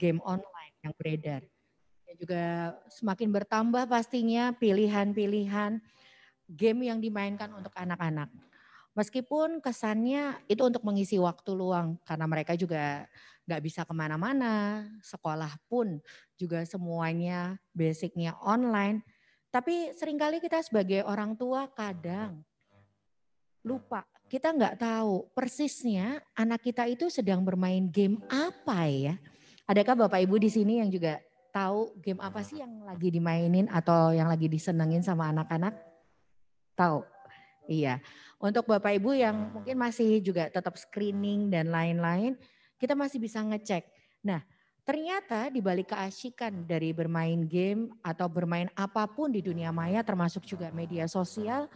game online yang beredar. Dan juga semakin bertambah pastinya pilihan-pilihan game yang dimainkan untuk anak-anak. Meskipun kesannya itu untuk mengisi waktu luang karena mereka juga nggak bisa kemana-mana, sekolah pun juga semuanya basicnya online. Tapi seringkali kita sebagai orang tua kadang lupa, kita nggak tahu persisnya anak kita itu sedang bermain game apa ya. Adakah Bapak Ibu di sini yang juga tahu game apa sih yang lagi dimainin atau yang lagi disenengin sama anak-anak? Tahu? Iya. Untuk Bapak Ibu yang mungkin masih juga tetap screening dan lain-lain, kita masih bisa ngecek. Nah, ternyata di balik keasikan dari bermain game atau bermain apapun di dunia maya termasuk juga media sosial,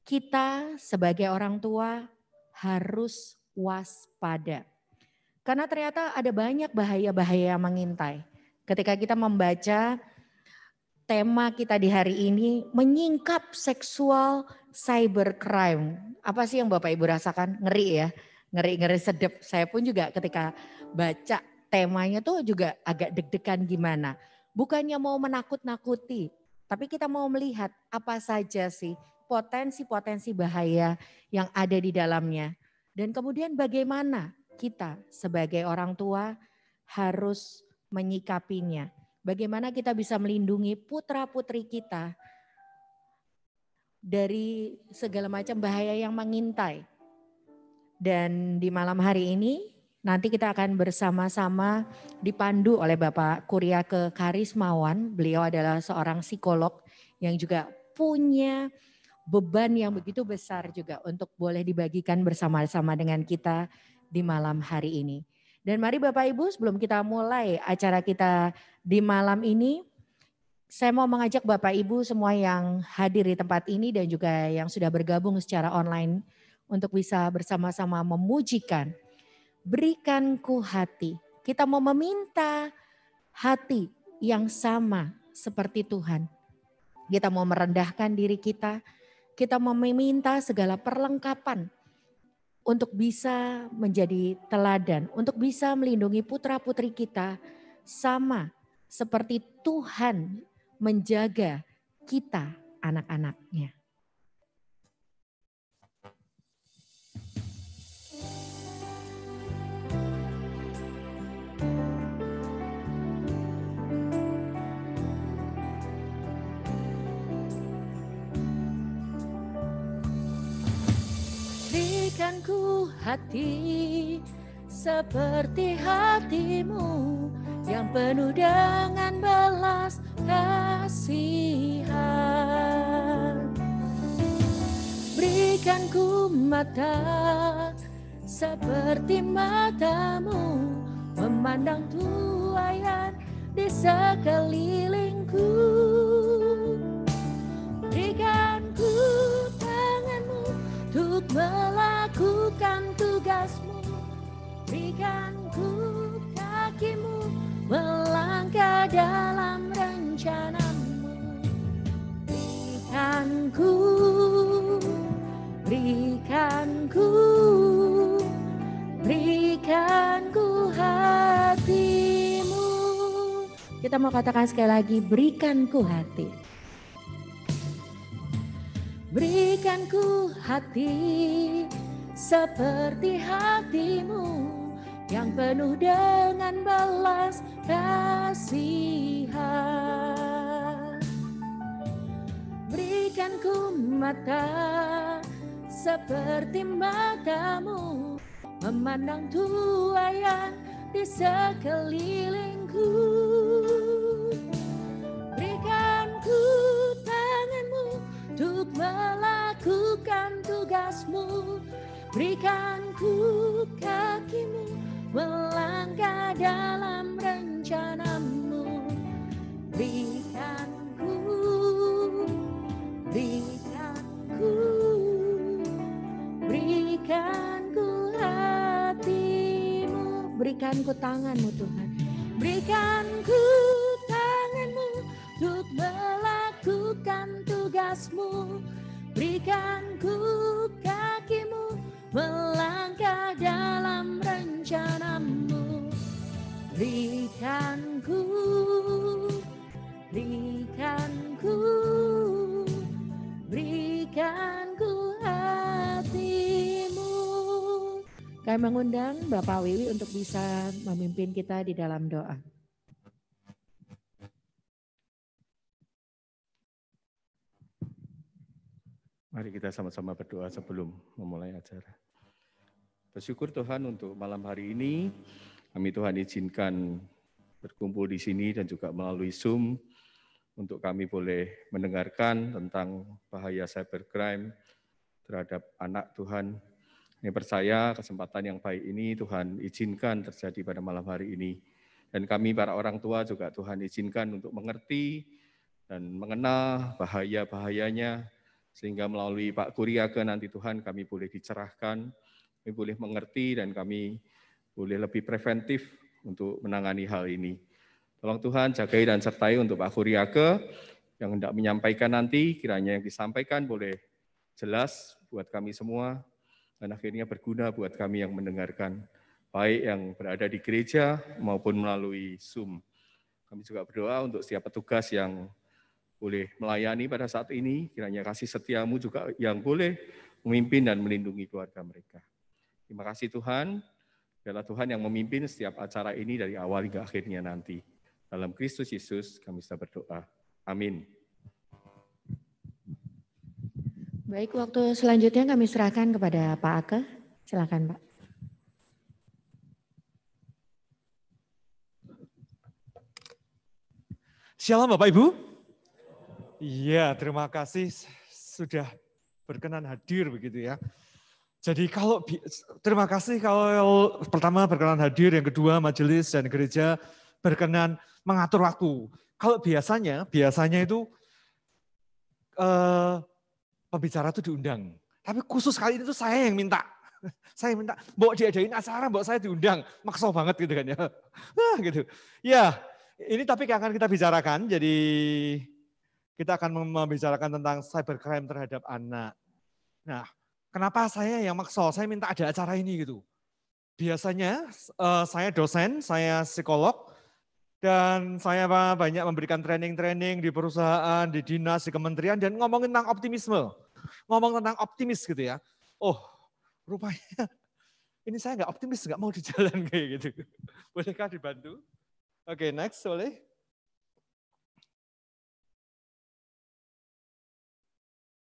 kita sebagai orang tua harus waspada. Karena ternyata ada banyak bahaya-bahaya yang mengintai. Ketika kita membaca tema kita di hari ini menyingkap seksual cybercrime. Apa sih yang Bapak Ibu rasakan? Ngeri ya, ngeri-ngeri sedep. Saya pun juga ketika baca temanya tuh juga agak deg-degan gimana. Bukannya mau menakut-nakuti, tapi kita mau melihat apa saja sih potensi-potensi bahaya yang ada di dalamnya. Dan kemudian bagaimana kita sebagai orang tua harus menyikapinya. Bagaimana kita bisa melindungi putra-putri kita dari segala macam bahaya yang mengintai. Dan di malam hari ini nanti kita akan bersama-sama dipandu oleh Bapak Kuryake Karismawan. Beliau adalah seorang psikolog yang juga punya beban yang begitu besar juga untuk boleh dibagikan bersama-sama dengan kita di malam hari ini. Dan mari Bapak Ibu sebelum kita mulai acara kita di malam ini, saya mau mengajak Bapak Ibu semua yang hadir di tempat ini dan juga yang sudah bergabung secara online untuk bisa bersama-sama memujikan. Berikanku hati. Kita mau meminta hati yang sama seperti Tuhan. Kita mau merendahkan diri kita. Kita mau meminta segala perlengkapan untuk bisa menjadi teladan, untuk bisa melindungi putra-putri kita sama seperti Tuhan menjaga kita anak-anaknya. Berikanku hati seperti hatimu yang penuh dengan belas kasihan. Berikanku mata seperti matamu memandang tuaian di sekelilingku. Berikanku tanganmu untuk melakukan tugasmu. Berikanku kakimu melangkah dalam rencanamu. Berikanku, berikanku, berikanku hatimu. Kita mau katakan sekali lagi, berikanku hati. Berikanku hati seperti hatimu yang penuh dengan belas kasihan. Berikanku mata seperti matamu memandang tuaian di sekelilingku. Berikanku tanganmu untuk melakukan tugasmu. Berikanku kakimu melangkah dalam rencanamu. Berikanku, berikanku, berikanku hatimu. Berikanku tanganmu Tuhan. Berikanku tanganmu untuk melakukan tugasmu. Berikanku kakimu melangkah dalam rencanamu. Berikanku berikanku hatimu. Kami mengundang Bapak Wiwi untuk bisa memimpin kita di dalam doa. Mari kita sama-sama berdoa sebelum memulai acara. Bersyukur Tuhan untuk malam hari ini, kami Tuhan izinkan berkumpul di sini dan juga melalui Zoom untuk kami boleh mendengarkan tentang bahaya cybercrime terhadap anak Tuhan. Kami percaya kesempatan yang baik ini Tuhan izinkan terjadi pada malam hari ini. Dan kami para orang tua juga Tuhan izinkan untuk mengerti dan mengenal bahaya-bahayanya, sehingga melalui Pak Kuriake nanti Tuhan kami boleh dicerahkan, kami boleh mengerti dan kami boleh lebih preventif untuk menangani hal ini. Tolong Tuhan jagai dan sertai untuk Pak Kuriake yang hendak menyampaikan nanti, kiranya yang disampaikan boleh jelas buat kami semua dan akhirnya berguna buat kami yang mendengarkan, baik yang berada di gereja maupun melalui Zoom. Kami juga berdoa untuk setiap petugas yang boleh melayani pada saat ini, kiranya kasih setiamu juga yang boleh memimpin dan melindungi keluarga mereka. Terima kasih Tuhan, biarlah Tuhan yang memimpin setiap acara ini dari awal hingga akhirnya nanti. Dalam Kristus Yesus kami sudah berdoa. Amin. Baik, waktu selanjutnya kami serahkan kepada Pak Ake. Silakan Pak. Shalom Bapak Ibu. Iya, terima kasih sudah berkenan hadir begitu ya. Jadi terima kasih kalau pertama berkenan hadir, yang kedua majelis dan gereja berkenan mengatur waktu. Kalau biasanya itu pembicara itu diundang. Tapi khusus kali ini tuh saya yang minta. Saya minta, mbok diadain acara, mbok saya diundang. Maksa banget gitu kan ya. Gitu. Ya, ini topik yang akan kita bicarakan. Jadi kita akan membicarakan tentang cybercrime terhadap anak. Nah, kenapa saya yang maksa? Saya minta ada acara ini gitu. Biasanya saya dosen, saya psikolog, dan saya banyak memberikan training-training di perusahaan, di dinas, di kementerian, dan ngomongin tentang optimisme. Ngomong tentang optimis gitu ya. Oh, rupanya ini saya nggak optimis, nggak mau di jalan kayak gitu. Bolehkah dibantu? Oke, next, boleh.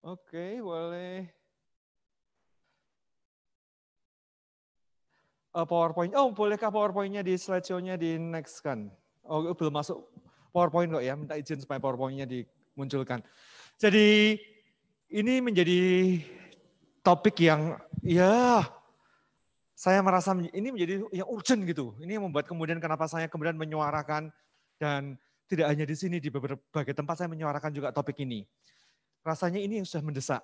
Oke, boleh. PowerPoint, bolehkah PowerPoint-nya di slideshow-nya di next kan? Oh, belum masuk PowerPoint kok ya, minta izin supaya PowerPoint-nya dimunculkan. Jadi ini menjadi topik yang ya saya merasa ini menjadi yang urgent gitu. Ini yang membuat kemudian kenapa saya kemudian menyuarakan, dan tidak hanya di sini, di berbagai tempat saya menyuarakan juga topik ini. Rasanya ini yang sudah mendesak.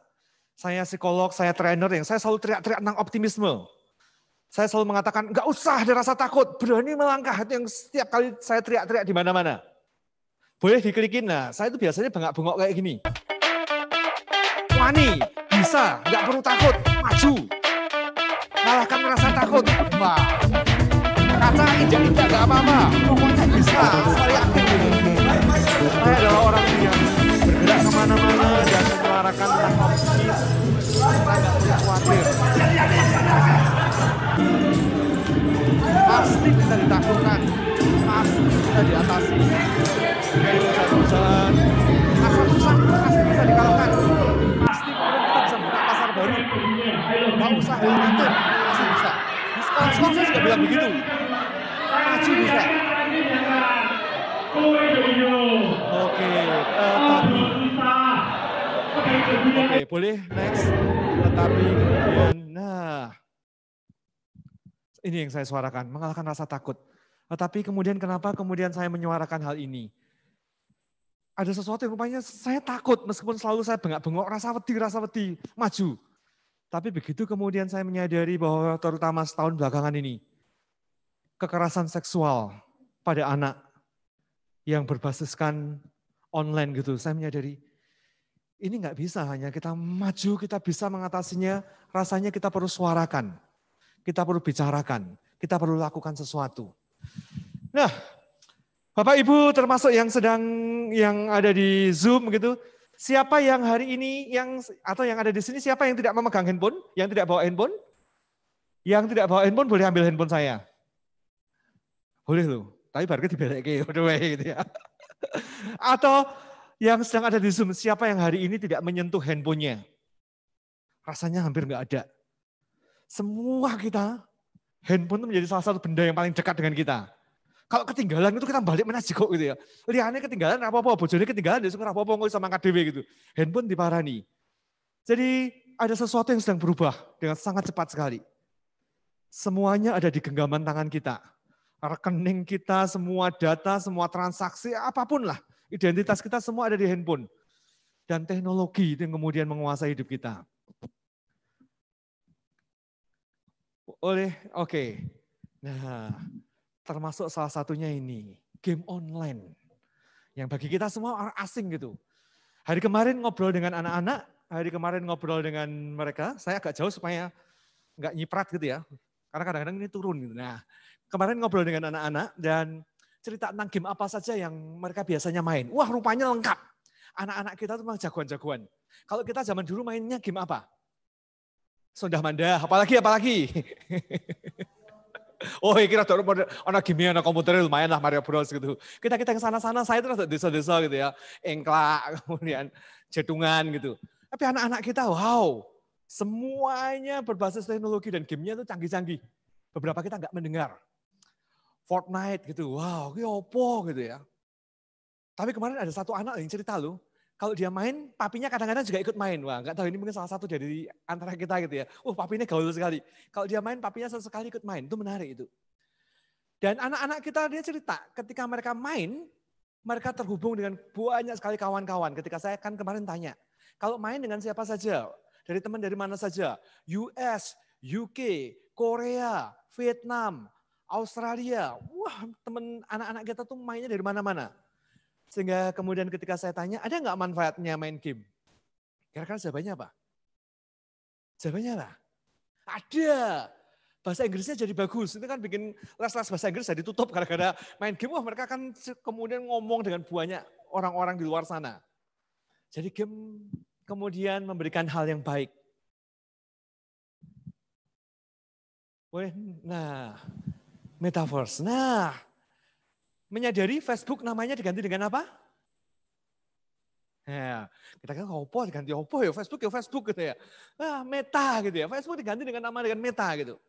Saya psikolog, saya trainer, yang saya selalu teriak-teriak tentang optimisme. Saya selalu mengatakan, enggak usah ada rasa takut, berani melangkah, yang setiap kali saya teriak-teriak di mana-mana. Boleh diklikin, nah saya itu biasanya bengak-bengok kayak gini. Wani, bisa, enggak perlu takut, maju. Kalahkan rasa takut, wah. Kaca injak-injak enggak apa-apa, pokoknya bisa, saya yakin gitu. Saya adalah orang yang bergerak kemana-mana dan menyuarakan tentang optimis, saya nggak perlu khawatir. Pasti bisa ditaklukkan, pasti bisa diatasi. Dari perusahaan-perusahaan, asal susah pasti bisa dikalahkan. Pasti kita bisa buka pasar baru. Nggak usah khawatir, pasti bisa. Di sekolah-sekolah saya juga bilang begitu. Maju bisa. Oke, boleh next. Tetapi kemudian, ini yang saya suarakan, mengalahkan rasa takut. Tetapi kemudian kenapa kemudian saya menyuarakan hal ini? Ada sesuatu yang rupanya saya takut, meskipun selalu saya bengak-bengok, rasa wedi, maju. Tapi begitu kemudian saya menyadari bahwa terutama setahun belakangan ini, kekerasan seksual pada anak yang berbasiskan online gitu, saya menyadari ini nggak bisa hanya kita maju, kita bisa mengatasinya, rasanya kita perlu suarakan, kita perlu bicarakan, kita perlu lakukan sesuatu. Nah, Bapak Ibu termasuk yang ada di Zoom gitu, siapa yang hari ini atau yang ada di sini siapa yang tidak memegang handphone, yang tidak bawa handphone? Yang tidak bawa handphone boleh ambil handphone saya. Boleh loh, tapi baru dibeleke gitu ya. Atau yang sedang ada di Zoom, siapa yang hari ini tidak menyentuh handphonenya? Rasanya hampir nggak ada. Semua kita, handphone itu menjadi salah satu benda yang paling dekat dengan kita. Kalau ketinggalan itu kita balik menasi kok gitu ya. Liane ketinggalan apa-apa, bojone ketinggalan, dia suka apa-apa, nggak bisa mangkat dewe gitu. Handphone diparani. Jadi ada sesuatu yang sedang berubah dengan sangat cepat sekali. Semuanya ada di genggaman tangan kita. Rekening kita, semua data, semua transaksi, apapun lah. Identitas kita semua ada di handphone. Dan teknologi itu yang kemudian menguasai hidup kita. Oke. Nah, termasuk salah satunya ini, game online. Yang bagi kita semua orang asing gitu. Hari kemarin ngobrol dengan anak-anak, hari kemarin ngobrol dengan mereka, saya agak jauh supaya nggak nyiprat gitu ya. Karena kadang-kadang ini turun gitu. Nah, kemarin ngobrol dengan anak-anak dan cerita tentang game apa saja yang mereka biasanya main. Wah, rupanya lengkap. Anak-anak kita tuh memang jagoan-jagoan. Kalau kita zaman dulu mainnya game apa? Sondah Manda, apalagi. Oh, kira ada game ada komputer lumayan lah Mario Bros gitu. Kita yang sana-sana, saya terus desa-desa gitu ya. Engklak, kemudian jetungan gitu. Tapi anak-anak kita, wow, semuanya berbasis teknologi dan gamenya itu canggih-canggih. Beberapa kita nggak mendengar. Fortnite gitu, wow, ini opo gitu ya. Tapi kemarin ada satu anak yang cerita loh, kalau dia main, papinya kadang-kadang juga ikut main. Wah, nggak tahu ini mungkin salah satu dari antara kita gitu ya. Papinya gaul sekali. Kalau dia main, papinya sesekali ikut main. Itu menarik itu. Dan anak-anak kita dia cerita, ketika mereka main, mereka terhubung dengan banyak sekali kawan-kawan. Ketika saya kan kemarin tanya, kalau main dengan siapa saja? Dari teman dari mana saja? US, UK, Korea, Vietnam, Australia. Wah, teman anak-anak kita tuh mainnya dari mana-mana. Sehingga kemudian ketika saya tanya, ada nggak manfaatnya main game? Kira-kira jawabannya apa? Jawabannya apa? Ada. Bahasa Inggrisnya jadi bagus. Itu kan bikin les-les bahasa Inggris jadi tutup gara-gara main game. Wah, mereka kan kemudian ngomong dengan banyak orang-orang di luar sana. Jadi game kemudian memberikan hal yang baik. Nah, metaverse. Nah, menyadari Facebook namanya diganti dengan apa? Ya, kita kan opo diganti opo ya Facebook gitu ya. Meta gitu ya. Facebook diganti dengan Meta gitu.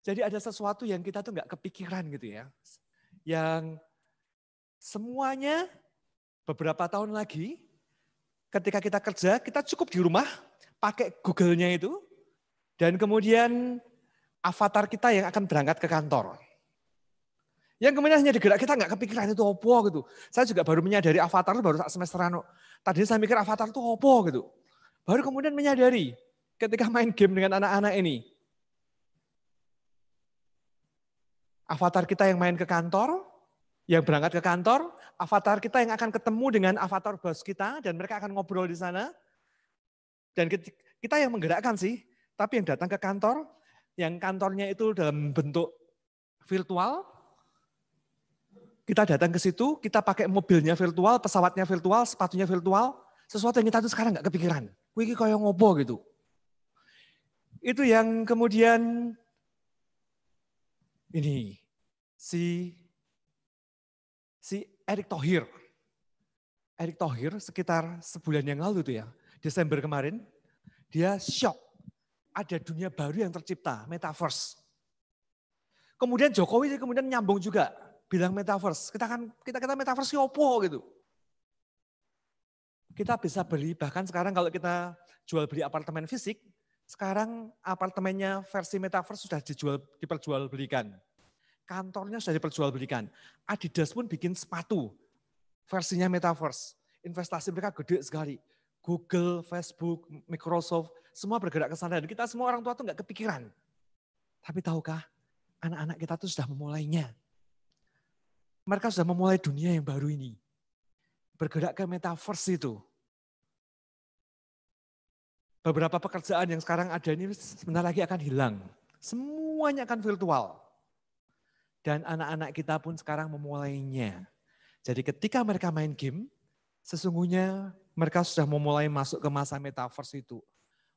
Jadi ada sesuatu yang kita tuh nggak kepikiran gitu ya. Yang semuanya beberapa tahun lagi ketika kita kerja, kita cukup di rumah pakai Google-nya itu dan kemudian avatar kita yang akan berangkat ke kantor. Yang kemudian hanya digerak, kita nggak kepikiran itu opo gitu. Saya juga baru menyadari avatar itu baru semesteran. Tadi saya mikir avatar itu opo gitu. Baru kemudian menyadari ketika main game dengan anak-anak ini. Avatar kita yang main ke kantor, yang berangkat ke kantor, avatar kita yang akan ketemu dengan avatar bos kita, dan mereka akan ngobrol di sana. Dan kita yang menggerakkan sih, tapi yang datang ke kantor, yang kantornya itu dalam bentuk virtual, kita datang ke situ, kita pakai mobilnya virtual, pesawatnya virtual, sepatunya virtual, sesuatu yang kita tuh sekarang nggak kepikiran. Wih, kayak ngopo gitu. Itu yang kemudian ini si Erick Thohir. Erick Thohir sekitar sebulan yang lalu tuh ya, Desember kemarin, dia shock. Ada dunia baru yang tercipta, metaverse. Kemudian Jokowi kemudian nyambung juga. Bilang metaverse, kita metaverse opo gitu. Kita bisa beli, bahkan sekarang kalau kita jual beli apartemen fisik, sekarang apartemennya versi metaverse sudah diperjualbelikan. Kantornya sudah diperjualbelikan. Adidas pun bikin sepatu versinya metaverse. Investasi mereka gede sekali. Google, Facebook, Microsoft, semua bergerak ke sana. Dan kita semua orang tua tuh nggak kepikiran. Tapi tahukah, anak-anak kita tuh sudah memulainya. Mereka sudah memulai dunia yang baru ini. Bergerak ke metaverse itu. Beberapa pekerjaan yang sekarang ada ini sebentar lagi akan hilang. Semuanya akan virtual. Dan anak-anak kita pun sekarang memulainya. Jadi ketika mereka main game, sesungguhnya mereka sudah memulai masuk ke masa metaverse itu.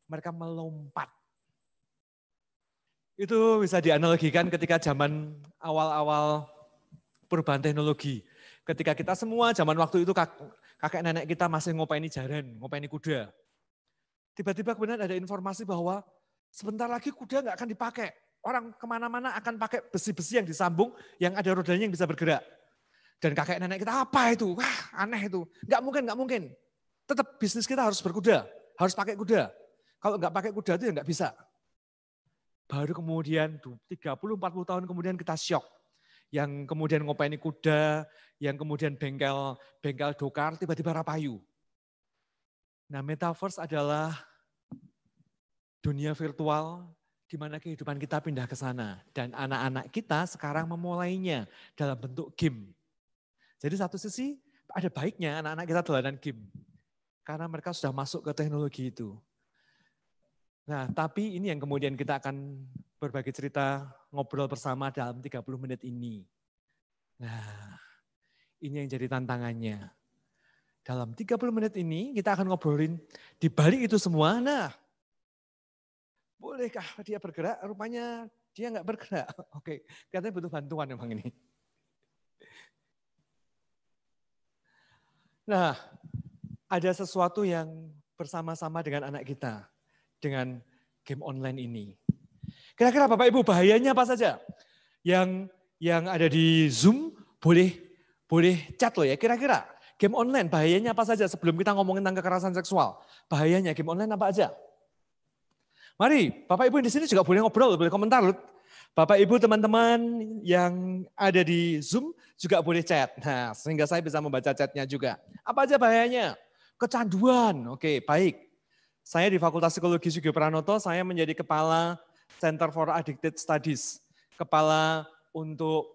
Mereka melompat. Itu bisa dianalogikan ketika zaman awal-awal perubahan teknologi. Ketika kita semua zaman waktu itu kakek nenek kita masih ngopaini jaran, ngopaini kuda. Tiba-tiba kemudian ada informasi bahwa sebentar lagi kuda nggak akan dipakai. Orang kemana-mana akan pakai besi-besi yang disambung, yang ada rodanya yang bisa bergerak. Dan kakek nenek kita, apa itu? Wah, aneh itu. Nggak mungkin. Tetap bisnis kita harus berkuda, harus pakai kuda. Kalau nggak pakai kuda itu ya nggak bisa. Baru kemudian 30-40 tahun kemudian kita syok. Yang kemudian ngopaini kuda, yang kemudian bengkel dokar, tiba-tiba rapayu. Nah, metaverse adalah dunia virtual di mana kehidupan kita pindah ke sana. Dan anak-anak kita sekarang memulainya dalam bentuk game. Jadi satu sisi ada baiknya anak-anak kita dolanan game. Karena mereka sudah masuk ke teknologi itu. Nah, tapi ini yang kemudian kita akan berbagi cerita, ngobrol bersama dalam 30 menit ini. Nah, ini yang jadi tantangannya. Dalam 30 menit ini kita akan ngobrolin di balik itu semua. Nah, bolehkah dia bergerak? Rupanya dia nggak bergerak. Oke, katanya butuh bantuan memang ini. Nah, ada sesuatu yang bersama-sama dengan anak kita. Dengan game online ini. Kira-kira Bapak Ibu bahayanya apa saja? Yang ada di Zoom boleh chat loh ya. Kira-kira game online bahayanya apa saja sebelum kita ngomongin tentang kekerasan seksual? Bahayanya game online apa aja? Mari, Bapak Ibu di sini juga boleh ngobrol, boleh komentar. Bapak Ibu teman-teman yang ada di Zoom juga boleh chat. Nah, sehingga saya bisa membaca chatnya juga. Apa aja bahayanya? Kecanduan. Oke, baik. Saya di Fakultas Psikologi Sugio Pranoto, saya menjadi kepala Center for Addicted Studies. Kepala untuk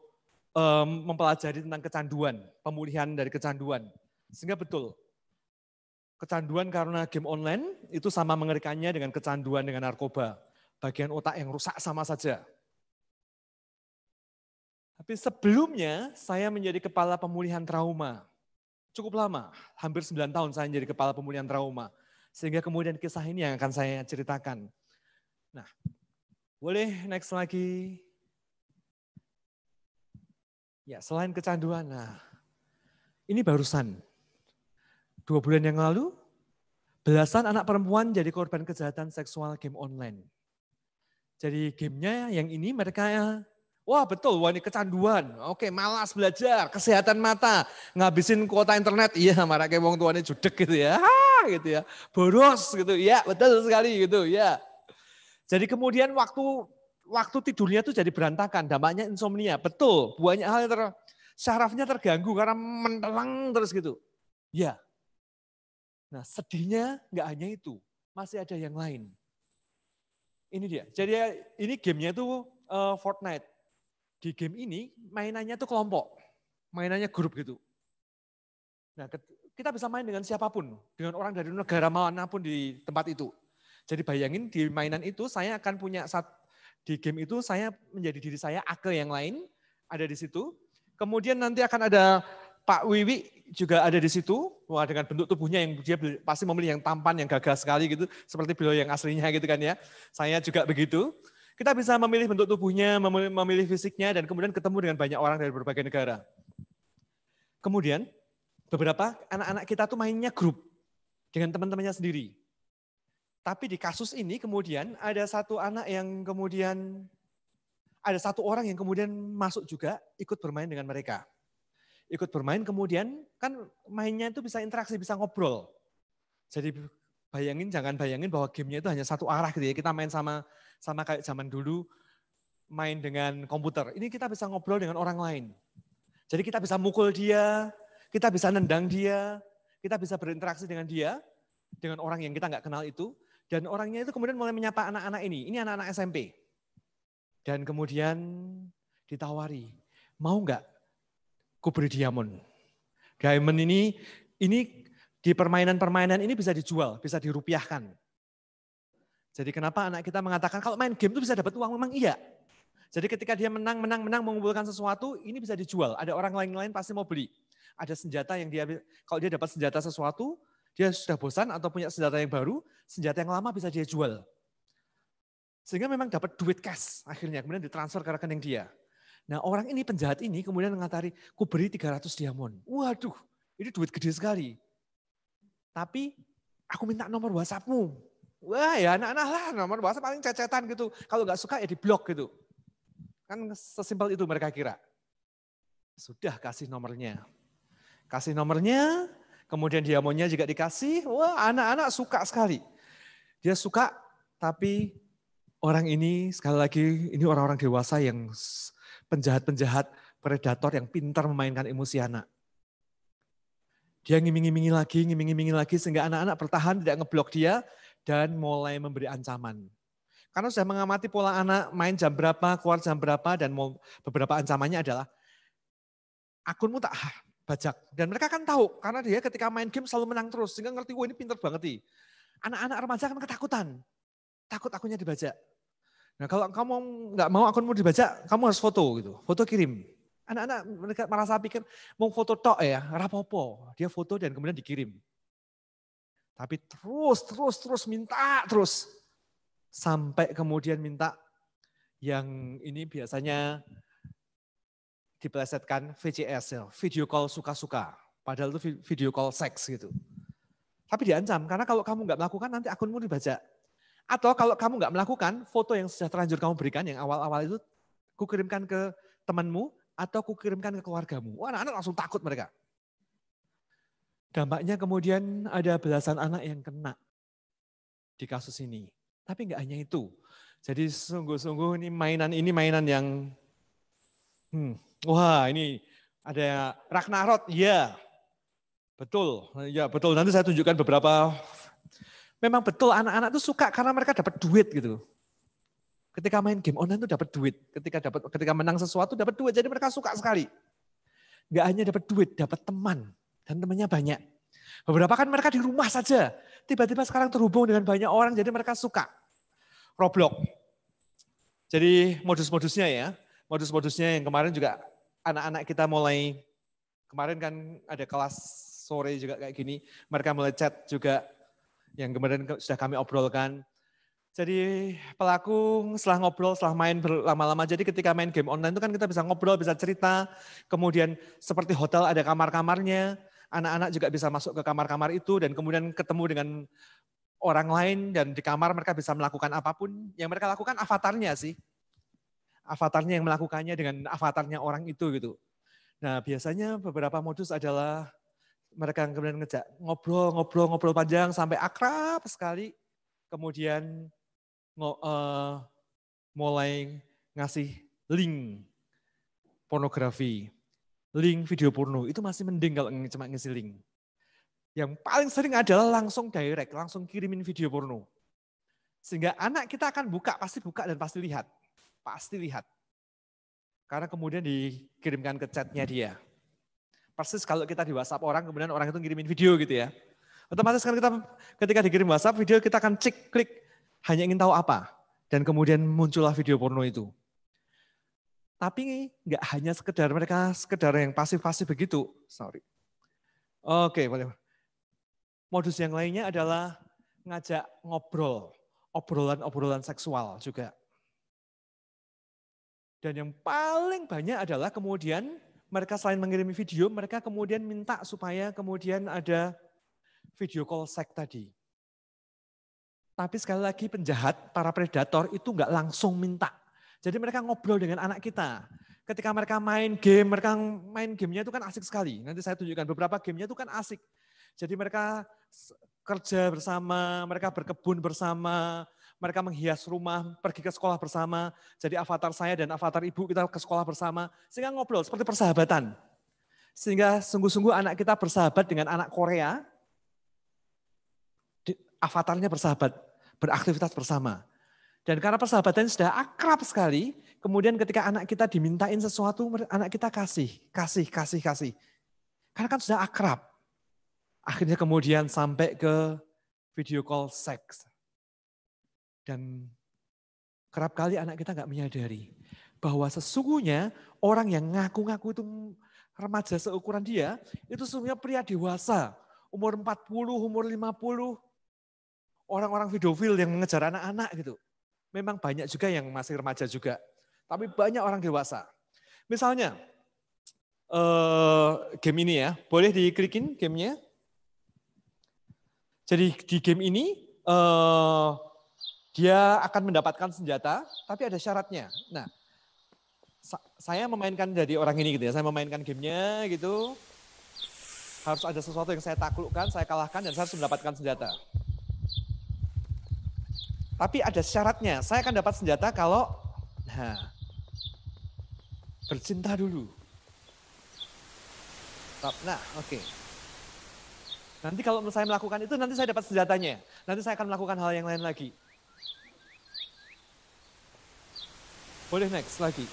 mempelajari tentang kecanduan, pemulihan dari kecanduan. Sehingga betul, kecanduan karena game online itu sama mengerikannya dengan kecanduan dengan narkoba. Bagian otak yang rusak sama saja. Tapi sebelumnya saya menjadi kepala pemulihan trauma. Cukup lama, hampir 9 tahun saya menjadi kepala pemulihan trauma. Sehingga kemudian kisah ini yang akan saya ceritakan. Nah, boleh next lagi. Ya, selain kecanduan, nah ini barusan 2 bulan yang lalu, belasan anak perempuan jadi korban kejahatan seksual game online. Jadi gamenya yang ini mereka, wah betul, wah ini kecanduan, oke malas belajar, kesehatan mata, ngabisin kuota internet, iya marah kayak wong tuanya judek gitu ya, gitu ya, boros gitu, ya betul sekali gitu ya. Jadi kemudian waktu tidurnya tuh jadi berantakan, dampaknya insomnia, betul, banyak hal yang syarafnya terganggu karena mentelang terus gitu. Ya. Nah sedihnya nggak hanya itu, masih ada yang lain. Ini dia, jadi ini gamenya tuh Fortnite. Di game ini mainannya tuh kelompok, mainannya grup gitu. Nah kita bisa main dengan siapapun, dengan orang dari negara manapun di tempat itu. Jadi bayangin di mainan itu saya akan punya di game itu saya menjadi diri saya, Ake yang lain ada di situ. Kemudian nanti akan ada Pak Wiwi juga ada di situ. Wah dengan bentuk tubuhnya yang dia pasti memilih yang tampan, yang gagah sekali gitu. Seperti beliau yang aslinya gitu kan ya. Saya juga begitu. Kita bisa memilih bentuk tubuhnya, memilih fisiknya, dan kemudian ketemu dengan banyak orang dari berbagai negara. Kemudian beberapa anak-anak kita tuh mainnya grup dengan teman-temannya sendiri. Tapi di kasus ini kemudian ada satu orang yang kemudian masuk juga ikut bermain dengan mereka. Ikut bermain kemudian kan mainnya itu bisa interaksi, bisa ngobrol. Jadi jangan bayangin bahwa gamenya itu hanya satu arah gitu ya. Kita main sama kayak zaman dulu main dengan komputer. Ini kita bisa ngobrol dengan orang lain. Jadi kita bisa mukul dia, kita bisa nendang dia, kita bisa berinteraksi dengan dia, dengan orang yang kita nggak kenal itu. Dan orangnya itu kemudian mulai menyapa anak-anak ini anak-anak SMP. Dan kemudian ditawari, mau nggak ku beri diamond? Diamond ini di permainan-permainan ini bisa dijual, bisa dirupiahkan. Jadi kenapa anak kita mengatakan kalau main game itu bisa dapat uang? Memang iya. Jadi ketika dia menang mengumpulkan sesuatu, ini bisa dijual. Ada orang lain pasti mau beli. Ada senjata yang kalau dia dapat senjata sesuatu, dia sudah bosan atau punya senjata yang baru, senjata yang lama bisa dia jual. Sehingga memang dapat duit cash akhirnya, kemudian ditransfer ke rekening dia. Nah orang ini, penjahat ini kemudian mengatakan, ku beri 300 diamond. Waduh, ini duit gede sekali. Tapi aku minta nomor WhatsApp-mu. Wah ya anak-anak lah, nomor WhatsApp paling cecetan gitu. Kalau nggak suka ya diblok gitu. Kan sesimpel itu mereka kira. Sudah kasih nomornya. Kasih nomornya, kemudian diamonnya juga dikasih. Wah anak-anak suka sekali. Dia suka, tapi orang ini sekali lagi, ini orang-orang dewasa yang penjahat-penjahat, predator yang pintar memainkan emosi anak. Dia ngiming-ngimingi lagi, sehingga anak-anak bertahan tidak ngeblok dia dan mulai memberi ancaman. Karena sudah mengamati pola anak main jam berapa, keluar jam berapa, dan beberapa ancamannya adalah akunmu tak bajak. Dan mereka kan tahu, karena dia ketika main game selalu menang terus, sehingga ngerti, wah ini pintar banget nih. Anak-anak remaja kan ketakutan, takut akunnya dibajak. Nah kalau kamu nggak mau akunmu dibajak, kamu harus foto gitu, foto kirim. Anak-anak mereka merasa pikir mau foto tok ya, rapopo. Dia foto dan kemudian dikirim. Tapi terus minta terus. Sampai kemudian minta yang ini biasanya dipelesetkan VCS, video call suka-suka. Padahal itu video call seks gitu. Tapi diancam, karena kalau kamu nggak melakukan nanti akunmu dibajak. Atau kalau kamu nggak melakukan, foto yang sudah terlanjur kamu berikan, yang awal-awal itu, kukirimkan ke temanmu, atau kukirimkan ke keluargamu. Wah anak-anak langsung takut mereka. Dampaknya kemudian ada belasan anak yang kena di kasus ini. Tapi nggak hanya itu. Jadi sungguh-sungguh ini mainan yang, wah ini ada Ragnarok, ya betul. Nanti saya tunjukkan beberapa. Memang betul anak-anak itu suka karena mereka dapat duit gitu. Ketika main game online itu dapat duit. Ketika menang sesuatu dapat duit. Jadi mereka suka sekali. Nggak hanya dapat duit, dapat teman. Dan temannya banyak. Beberapa kan mereka di rumah saja. Tiba-tiba sekarang terhubung dengan banyak orang, jadi mereka suka. Roblox. Jadi modus-modusnya ya. Modus-modusnya yang kemarin juga anak-anak kita mulai, kemarin kan ada kelas sore juga kayak gini. Mereka mulai chat juga, yang kemarin sudah kami obrolkan. Jadi pelaku setelah ngobrol, setelah main berlama-lama, jadi ketika main game online itu kan kita bisa ngobrol, bisa cerita, kemudian seperti hotel ada kamar-kamarnya, anak-anak juga bisa masuk ke kamar-kamar itu dan kemudian ketemu dengan orang lain dan di kamar mereka bisa melakukan apapun. Yang mereka lakukan avatarnya sih. Avatarnya yang melakukannya dengan avatarnya orang itu gitu. Nah biasanya beberapa modus adalah mereka kemudian ngejak ngobrol panjang sampai akrab sekali. Kemudian mulai ngasih link pornografi. Link video porno, itu masih mending kalau cuma ngisi link. Yang paling sering adalah langsung direct, langsung kirimin video porno. Sehingga anak kita akan pasti buka dan pasti lihat. Pasti lihat. Karena kemudian dikirimkan ke chatnya dia. Persis kalau kita di WhatsApp orang, kemudian orang itu ngirimin video gitu ya. Otomatis kan kita ketika dikirim WhatsApp video, kita akan klik, hanya ingin tahu apa. Dan kemudian muncullah video porno itu. Tapi nggak hanya sekedar yang pasif-pasif begitu. Sorry. Oke, boleh. Modus yang lainnya adalah ngajak ngobrol. Obrolan seksual juga. Dan yang paling banyak adalah kemudian mereka selain mengirim video, mereka kemudian minta supaya kemudian ada video call seks tadi. Tapi sekali lagi penjahat, para predator itu nggak langsung minta. Jadi mereka ngobrol dengan anak kita. Ketika mereka main gamenya itu kan asik sekali. Nanti saya tunjukkan beberapa gamenya itu kan asik. Jadi mereka kerja bersama, mereka berkebun bersama, mereka menghias rumah, pergi ke sekolah bersama. Jadi avatar saya dan avatar ibu kita ke sekolah bersama. Sehingga ngobrol seperti persahabatan. Sehingga sungguh-sungguh anak kita bersahabat dengan anak Korea. Avatarnya bersahabat, beraktivitas bersama. Dan karena persahabatan sudah akrab sekali, kemudian ketika anak kita dimintain sesuatu, anak kita kasih. Karena kan sudah akrab. Akhirnya kemudian sampai ke video call seks. Dan kerap kali anak kita nggak menyadari bahwa sesungguhnya orang yang ngaku-ngaku itu remaja seukuran dia, itu sesungguhnya pria dewasa, umur 40, umur 50, orang-orang pedofil yang mengejar anak-anak gitu. Memang banyak juga yang masih remaja juga, tapi banyak orang dewasa. Misalnya, game ini ya, boleh diklikin gamenya. Jadi di game ini, dia akan mendapatkan senjata, tapi ada syaratnya. Nah, saya memainkan dari orang ini gitu ya, saya memainkan gamenya gitu, harus ada sesuatu yang saya taklukkan, saya kalahkan, dan saya harus mendapatkan senjata. Tapi ada syaratnya, saya akan dapat senjata kalau bercinta dulu. Nah, oke. Nanti kalau saya melakukan itu, nanti saya dapat senjatanya. Nanti saya akan melakukan hal yang lain lagi. Boleh next lagi.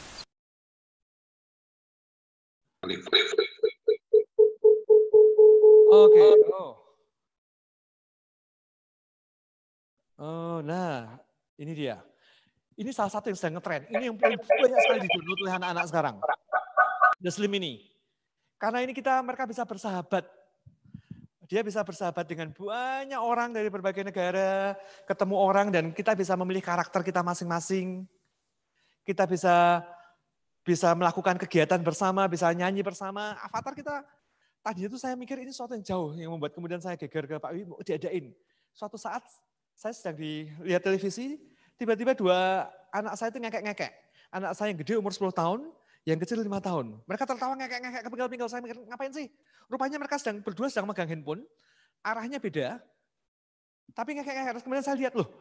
Oke. Nah, ini dia. Ini salah satu yang sedang ngetren. Ini yang paling banyak sekali di-download oleh anak-anak sekarang. The Slim ini. Karena ini mereka bisa bersahabat. Dia bisa bersahabat dengan banyak orang dari berbagai negara, ketemu orang dan kita bisa memilih karakter kita masing-masing. Kita bisa melakukan kegiatan bersama, bisa nyanyi bersama. Avatar kita, tadi itu saya mikir ini sesuatu yang jauh, yang membuat kemudian saya geger ke Pak Wi, mau diadain. Suatu saat saya sedang lihat televisi, tiba-tiba 2 anak saya itu ngekek-ngekek. Anak saya yang gede umur 10 tahun, yang kecil 5 tahun. Mereka tertawa ngekek-ngekek, kepinggal-pinggal. Saya mikir, ngapain sih? Rupanya mereka berdua sedang megang handphone, arahnya beda, tapi ngekek-ngekek. Kemudian saya lihat, loh,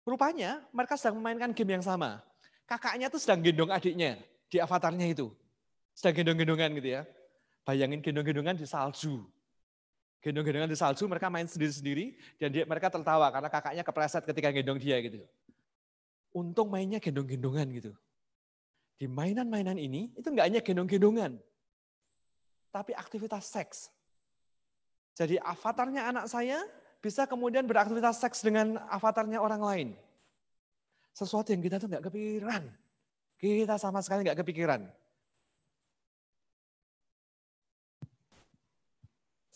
rupanya mereka sedang memainkan game yang sama. Kakaknya tuh sedang gendong adiknya di avatarnya itu. Sedang gendong-gendongan gitu ya. Bayangin gendong-gendongan di salju. Gendong-gendongan di salju, mereka main sendiri-sendiri, dan mereka tertawa karena kakaknya kepleset ketika gendong dia gitu. Untung mainnya gendong-gendongan gitu. Di mainan-mainan ini, itu enggak hanya gendong-gendongan, tapi aktivitas seks. Jadi avatarnya anak saya bisa kemudian beraktivitas seks dengan avatarnya orang lain. Sesuatu yang kita tuh enggak kepikiran. Kita sama sekali enggak kepikiran.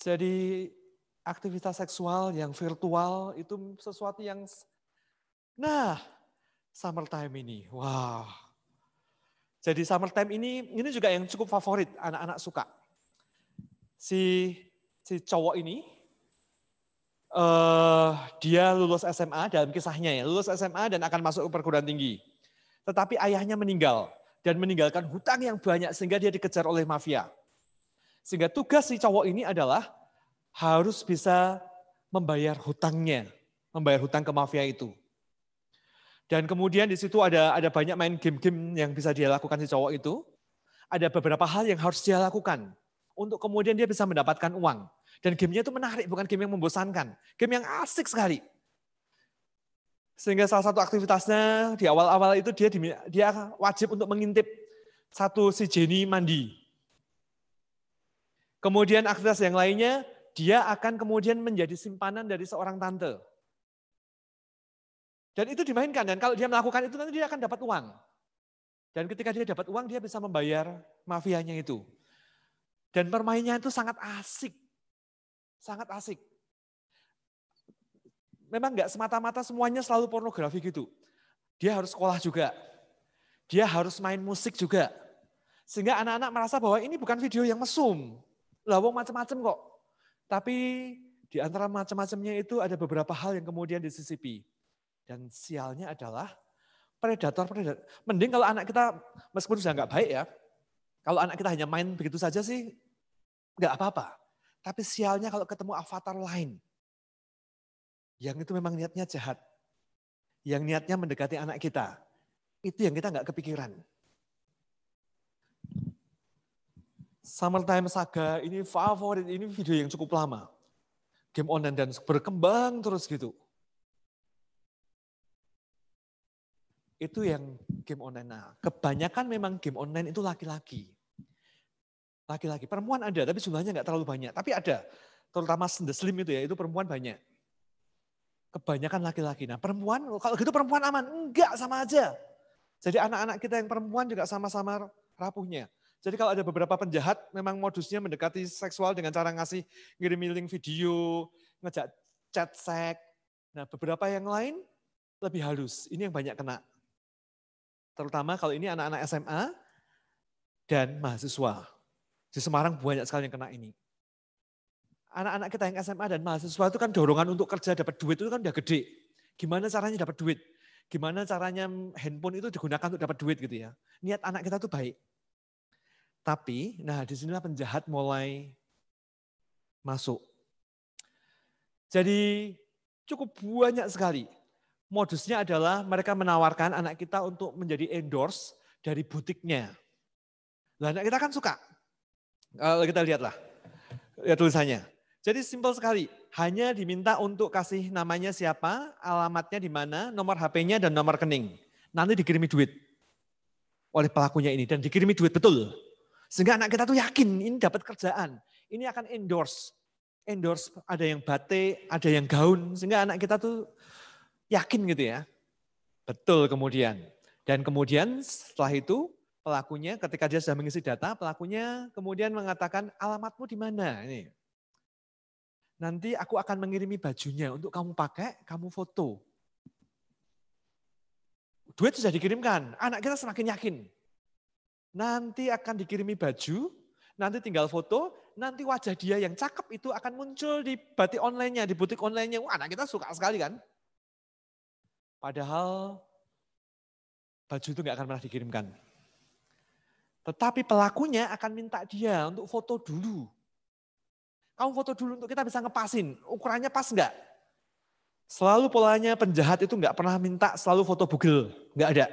Jadi aktivitas seksual yang virtual itu sesuatu yang, nah, summertime ini, wah. Jadi summertime ini juga yang cukup favorit, anak-anak suka. Si cowok ini, dia lulus SMA dalam kisahnya ya, lulus SMA dan akan masuk ke perguruan tinggi. Tetapi ayahnya meninggal dan meninggalkan hutang yang banyak sehingga dia dikejar oleh mafia. Sehingga tugas si cowok ini adalah harus bisa membayar hutangnya, membayar hutang ke mafia itu. Dan kemudian di situ ada banyak main game-game yang bisa dia lakukan si cowok itu. Ada beberapa hal yang harus dia lakukan untuk kemudian dia bisa mendapatkan uang. Dan gamenya itu menarik, bukan game yang membosankan. Game yang asik sekali. Sehingga salah satu aktivitasnya di awal-awal itu dia wajib untuk mengintip si Jenny mandi. Kemudian aktivitas yang lainnya, dia akan kemudian menjadi simpanan dari seorang tante. Dan itu dimainkan, dan kalau dia melakukan itu nanti dia akan dapat uang. Dan ketika dia dapat uang, dia bisa membayar mafianya itu. Dan permainnya itu sangat asik. Sangat asik. Memang enggak semata-mata semuanya selalu pornografi gitu. Dia harus sekolah juga. Dia harus main musik juga. Sehingga anak-anak merasa bahwa ini bukan video yang mesum. Lawang macam-macam kok. Tapi di antara macam-macamnya itu ada beberapa hal yang kemudian disisipi. Dan sialnya adalah predator. Mending kalau anak kita, meskipun sudah enggak baik ya, kalau anak kita hanya main begitu saja sih, enggak apa-apa. Tapi sialnya kalau ketemu avatar lain, yang itu memang niatnya jahat, yang niatnya mendekati anak kita, itu yang kita enggak kepikiran. Summertime Saga ini favorit, ini video yang cukup lama. Game online dan berkembang terus gitu. Itu yang game online. Nah, kebanyakan memang game online itu laki-laki. Laki-laki, perempuan ada, tapi jumlahnya enggak terlalu banyak. Tapi ada, terutama The Slim itu ya, itu perempuan banyak. Kebanyakan laki-laki. Nah perempuan, kalau gitu perempuan aman. Enggak, sama aja. Jadi anak-anak kita yang perempuan juga sama-sama rapuhnya. Jadi kalau ada beberapa penjahat memang modusnya mendekati seksual dengan cara ngirim link video, ngejak chat seks. Nah beberapa yang lain lebih halus, ini yang banyak kena. Terutama kalau ini anak-anak SMA dan mahasiswa. Di Semarang banyak sekali yang kena ini. Anak-anak kita yang SMA dan mahasiswa itu kan dorongan untuk kerja dapat duit itu kan udah gede. Gimana caranya dapat duit? Gimana caranya handphone itu digunakan untuk dapat duit gitu ya. Niat anak kita tuh baik. Tapi, nah disinilah penjahat mulai masuk. Jadi cukup banyak sekali. Modusnya adalah mereka menawarkan anak kita untuk menjadi endorse dari butiknya. Nah anak kita kan suka. Kalau kita lihatlah, lihat tulisannya. Jadi simpel sekali, hanya diminta untuk kasih namanya siapa, alamatnya di mana, nomor HP-nya dan nomor rekening. Nanti dikirimi duit oleh pelakunya ini dan dikirimi duit betul. Sehingga anak kita tuh yakin ini dapat kerjaan, ini akan endorse. Endorse ada yang batik, ada yang gaun, sehingga anak kita tuh yakin gitu ya. Betul kemudian. Dan kemudian setelah itu pelakunya ketika dia sudah mengisi data, pelakunya kemudian mengatakan alamatmu di mana ini. Nanti aku akan mengirimi bajunya untuk kamu pakai, kamu foto. Duit sudah dikirimkan, anak kita semakin yakin. Nanti akan dikirimi baju, nanti tinggal foto, nanti wajah dia yang cakep itu akan muncul di batik online-nya, di butik online-nya. Wah, anak kita suka sekali kan. Padahal baju itu nggak akan pernah dikirimkan. Tetapi pelakunya akan minta dia untuk foto dulu. Kamu foto dulu untuk kita bisa ngepasin, ukurannya pas nggak? Selalu polanya penjahat itu nggak pernah minta selalu foto bugil, nggak ada.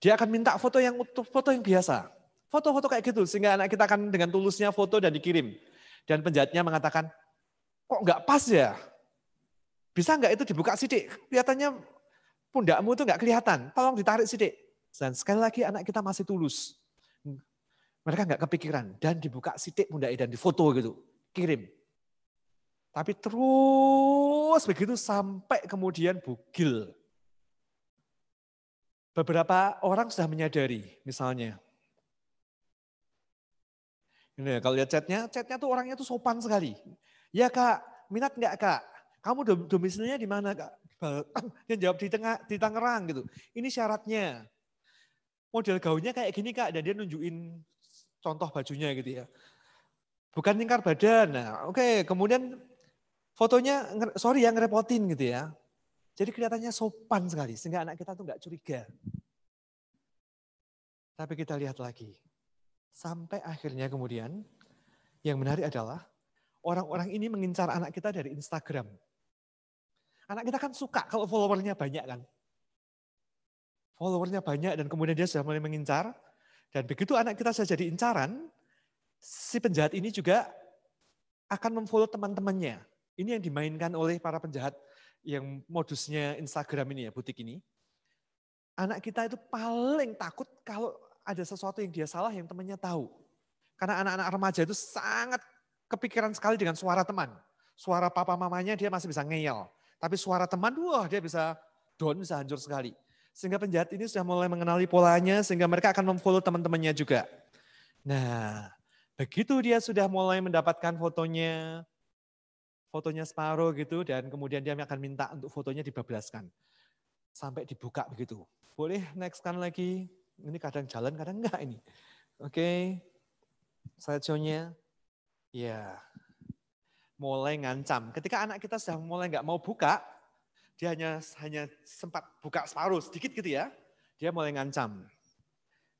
Dia akan minta foto yang biasa. Foto-foto kayak gitu, sehingga anak kita akan dengan tulusnya foto dan dikirim. Dan penjahatnya mengatakan, kok nggak pas ya? Bisa nggak itu dibuka sidik? Kelihatannya pundakmu itu nggak kelihatan, tolong ditarik sidik. Dan sekali lagi anak kita masih tulus. Mereka nggak kepikiran, dan dibuka sidik pundaknya dan difoto gitu, kirim. Tapi terus begitu sampai kemudian bugil. Beberapa orang sudah menyadari, misalnya. Ini kalau lihat chatnya tuh orangnya tuh sopan sekali. Ya kak, minat nggak kak? Kamu domisilinya di mana kak? Yang jawab di Tangerang gitu. Ini syaratnya. Model gaunnya kayak gini kak, dan dia nunjukin contoh bajunya gitu ya. Bukan lingkar badan. Nah, oke. Kemudian fotonya, sorry ya ngerepotin gitu ya. Jadi kelihatannya sopan sekali, sehingga anak kita tuh nggak curiga. Tapi kita lihat lagi. Sampai akhirnya kemudian, yang menarik adalah orang-orang ini mengincar anak kita dari Instagram. Anak kita kan suka kalau followernya banyak kan. Followernya banyak dan kemudian dia sudah mulai mengincar. Dan begitu anak kita sudah jadi incaran, si penjahat ini juga akan memfollow teman-temannya. Ini yang dimainkan oleh para penjahat yang modusnya Instagram ini ya, butik ini. Anak kita itu paling takut kalau ada sesuatu yang dia salah yang temannya tahu. Karena anak-anak remaja itu sangat kepikiran sekali dengan suara teman. Suara papa mamanya dia masih bisa ngeyel. Tapi suara teman, wah dia bisa down, bisa hancur sekali. Sehingga penjahat ini sudah mulai mengenali polanya, sehingga mereka akan memfollow teman-temannya juga. Nah, begitu dia sudah mulai mendapatkan fotonya separuh gitu, dan kemudian dia akan minta untuk fotonya dibablaskan. Sampai dibuka begitu. Boleh next-kan lagi. Ini kadang jalan, kadang enggak ini. Oke. Slideshow-nya. Ya. Mulai ngancam. Ketika anak kita sudah mulai enggak mau buka, dia hanya sempat buka separuh, sedikit gitu ya. Dia mulai ngancam.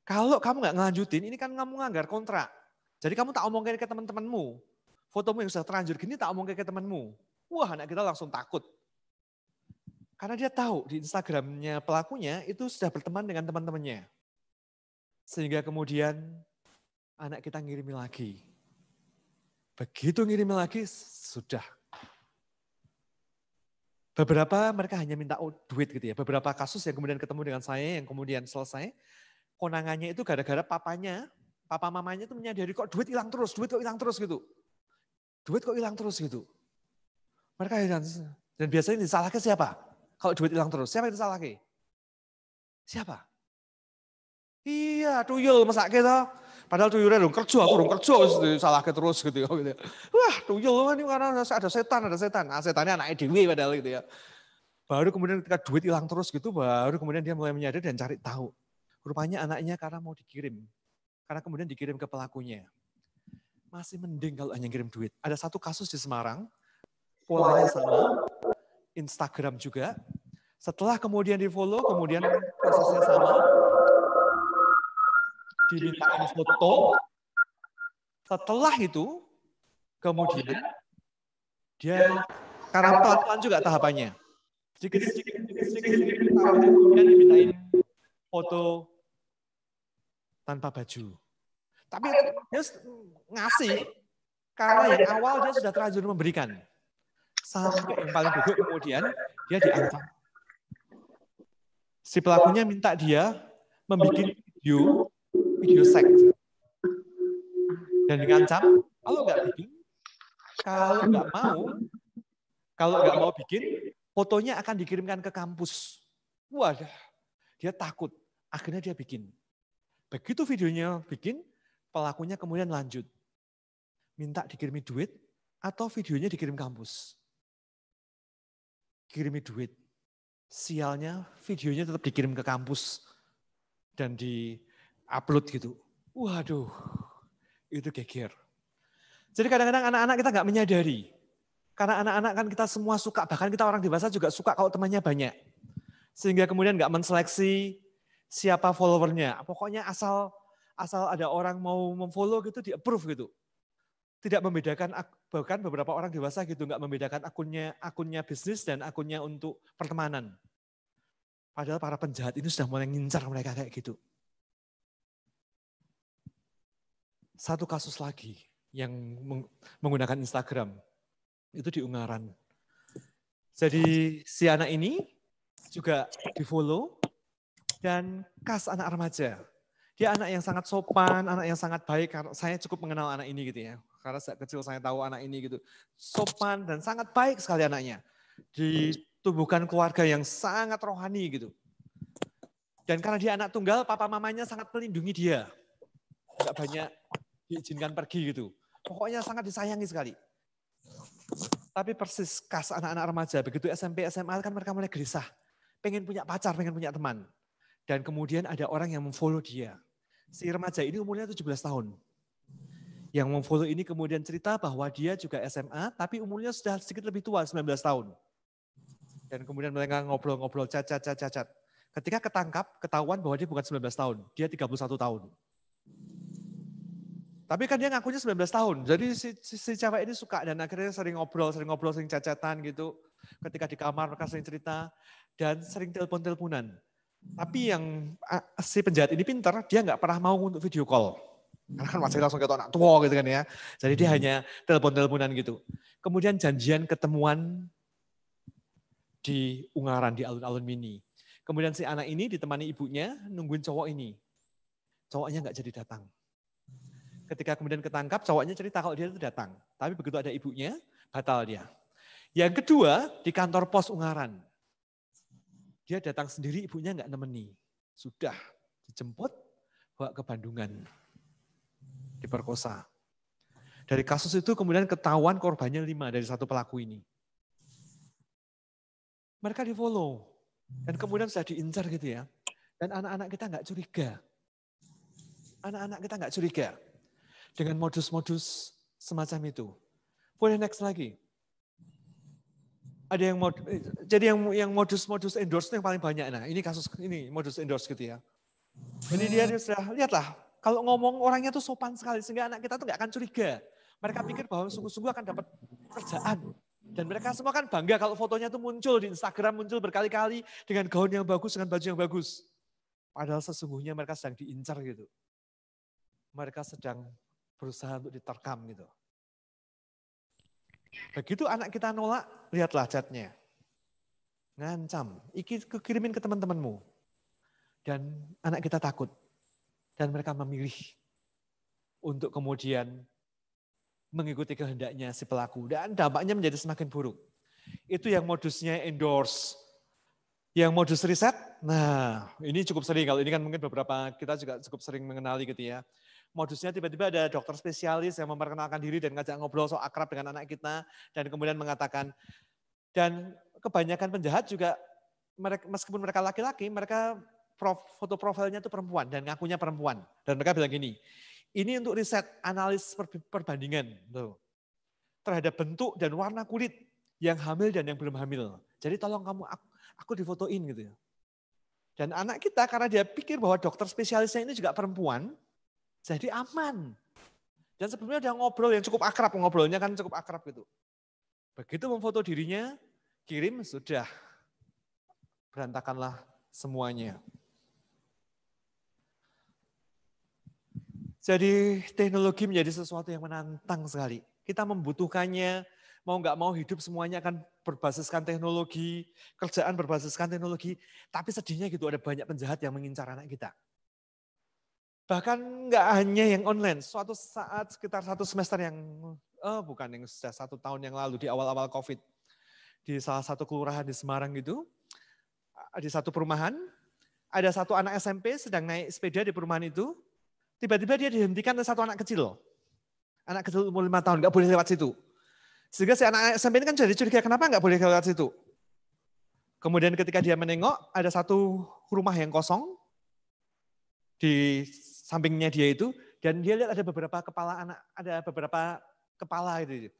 Kalau kamu enggak ngelanjutin, ini kan kamu nganggar kontrak. Jadi kamu tak omongin ke teman-temanmu. Fotomu yang sudah terlanjur gini tak omongin ke temanmu. Wah, anak kita langsung takut. Karena dia tahu di Instagramnya pelakunya itu sudah berteman dengan teman-temannya. Sehingga kemudian anak kita ngirimi lagi. Begitu ngirimi lagi, sudah. Beberapa mereka hanya minta duit gitu ya. Beberapa kasus yang kemudian ketemu dengan saya, yang kemudian selesai. Konangannya itu gara-gara papa mamanya itu menyadari kok duit hilang terus gitu. Duit kok hilang terus gitu. Mereka dan biasanya disalahkan siapa? Kalau duit hilang terus, siapa yang disalahkan? Siapa? Iya, tuyul mesake to. Padahal tuyulnya dong kerja, aku dong kerja salahke terus gitu ya. Wah, tuyul ini karena ada setan. Ah, setannya anaknya dewi padahal gitu ya. Baru kemudian ketika duit hilang terus gitu, baru kemudian dia mulai menyadari dan cari tahu. Rupanya anaknya karena mau dikirim. Karena kemudian dikirim ke pelakunya. Masih mending kalau hanya kirim duit. Ada satu kasus di Semarang, polanya sama, Instagram juga. Setelah kemudian di follow, kemudian prosesnya sama, dimintain foto. Setelah itu, kemudian dia karena pelan-pelan juga tahapannya. Sedikit-sedikit, kemudian dimintain foto tanpa baju. Tapi dia ngasih, karena yang awal dia sudah terlanjur memberikan. Sampai yang paling bego kemudian dia diancam. Si pelakunya minta dia membuat video seks. Dan diancam, kalau nggak mau bikin, fotonya akan dikirimkan ke kampus. Wadah, dia takut. Akhirnya dia bikin. Begitu videonya bikin, pelakunya kemudian lanjut. Minta dikirimi duit, atau videonya dikirim kampus. Kirimi duit. Sialnya videonya tetap dikirim ke kampus. Dan di-upload gitu. Waduh, itu geger. Jadi kadang-kadang anak-anak kita nggak menyadari. Karena anak-anak kan kita semua suka, bahkan kita orang dewasa juga suka kalau temannya banyak. Sehingga kemudian nggak menseleksi siapa followernya. Pokoknya asal ada orang mau memfollow gitu, di-approve gitu. Tidak membedakan, bahkan beberapa orang dewasa gitu, nggak membedakan akunnya bisnis dan akunnya untuk pertemanan. Padahal para penjahat ini sudah mulai ngincar mereka kayak gitu. Satu kasus lagi yang menggunakan Instagram, itu di Ungaran. Jadi si anak ini juga di-follow dan kas anak remaja. Dia anak yang sangat sopan, anak yang sangat baik. Saya cukup mengenal anak ini gitu ya. Karena sejak kecil saya tahu anak ini gitu. Sopan dan sangat baik sekali anaknya. Ditumbuhkan keluarga yang sangat rohani gitu. Dan karena dia anak tunggal, papa mamanya sangat melindungi dia. Enggak banyak diizinkan pergi gitu. Pokoknya sangat disayangi sekali. Tapi persis kas anak-anak remaja, begitu SMP, SMA kan mereka mulai gelisah. Pengen punya pacar, pengen punya teman. Dan kemudian ada orang yang memfollow dia. Si remaja ini umurnya 17 tahun. Yang memfollow ini kemudian cerita bahwa dia juga SMA, tapi umurnya sudah sedikit lebih tua, 19 tahun. Dan kemudian mereka ngobrol-ngobrol, cat. Ketika ketangkap, ketahuan bahwa dia bukan 19 tahun, dia 31 tahun. Tapi kan dia ngakunya 19 tahun, jadi si cewek ini suka dan akhirnya sering ngobrol, sering cacatan gitu. Ketika di kamar mereka sering cerita dan sering telepon-teleponan. Tapi yang si penjahat ini pintar, dia nggak pernah mau untuk video call. Karena kan masih langsung ketok anak tua gitu kan ya. Jadi dia hanya telepon-teleponan gitu. Kemudian janjian ketemuan di Ungaran, di alun-alun mini. Kemudian si anak ini ditemani ibunya nungguin cowok ini. Cowoknya nggak jadi datang. Ketika kemudian ketangkap, cowoknya cerita kalau dia itu datang. Tapi begitu ada ibunya, batal dia. Yang kedua, di kantor pos Ungaran. Dia datang sendiri, ibunya nggak nemeni. Sudah dijemput, bawa ke Bandungan. Diperkosa. Dari kasus itu kemudian ketahuan korbannya 5 dari satu pelaku ini. Mereka di-follow. Dan kemudian sudah diincar gitu ya. Dan anak-anak kita nggak curiga. Anak-anak kita nggak curiga. Dengan modus-modus semacam itu. Boleh next lagi. Ada yang modus-modus endorse yang paling banyak. Nah, ini kasus ini modus endorse gitu ya. Jadi dia sudah lihatlah, kalau ngomong orangnya tuh sopan sekali sehingga anak kita tuh nggak akan curiga. Mereka pikir bahwa sungguh-sungguh akan dapat kerjaan. Dan mereka semua kan bangga kalau fotonya tuh muncul di Instagram, muncul berkali-kali dengan gaun yang bagus, dengan baju yang bagus. Padahal sesungguhnya mereka sedang diincar gitu. Mereka sedang berusaha untuk diterkam gitu. Begitu anak kita nolak, lihatlah chatnya. Ngancam, kirimin ke teman-temanmu. Dan anak kita takut. Dan mereka memilih untuk kemudian mengikuti kehendaknya si pelaku. Dan dampaknya menjadi semakin buruk. Itu yang modusnya endorse. Yang modus riset, nah ini cukup sering, kalau ini kan mungkin beberapa kita juga cukup sering mengenali gitu ya. Modusnya tiba-tiba ada dokter spesialis yang memperkenalkan diri dan ngajak ngobrol so akrab dengan anak kita, dan kemudian mengatakan, dan kebanyakan penjahat juga, meskipun mereka laki-laki, mereka foto profilnya itu perempuan dan ngakunya perempuan. Dan mereka bilang gini, ini untuk riset, analis perbandingan tuh, terhadap bentuk dan warna kulit yang hamil dan yang belum hamil. Jadi tolong kamu, aku difotoin gitu ya. Dan anak kita karena dia pikir bahwa dokter spesialisnya ini juga perempuan, jadi aman. Dan sebelumnya dia ngobrol yang cukup akrab, ngobrolnya kan cukup akrab gitu. Begitu memfoto dirinya, kirim, sudah berantakanlah semuanya. Jadi teknologi menjadi sesuatu yang menantang sekali. Kita membutuhkannya, mau nggak mau hidup semuanya akan berbasiskan teknologi, kerjaan berbasiskan teknologi. Tapi sedihnya gitu ada banyak penjahat yang mengincar anak kita. Bahkan nggak hanya yang online, suatu saat sekitar 1 semester yang, bukan yang sudah 1 tahun yang lalu di awal-awal COVID. Di salah satu kelurahan di Semarang gitu, di satu perumahan, ada satu anak SMP sedang naik sepeda di perumahan itu, tiba-tiba dia dihentikan oleh satu anak kecil. Anak kecil umur 5 tahun, nggak boleh lewat situ. Sehingga si anak SMP ini kan jadi curiga, kenapa nggak boleh lewat situ? Kemudian ketika dia menengok, ada satu rumah yang kosong di sampingnya dia itu, dan dia lihat ada beberapa kepala anak, ada beberapa kepala itu,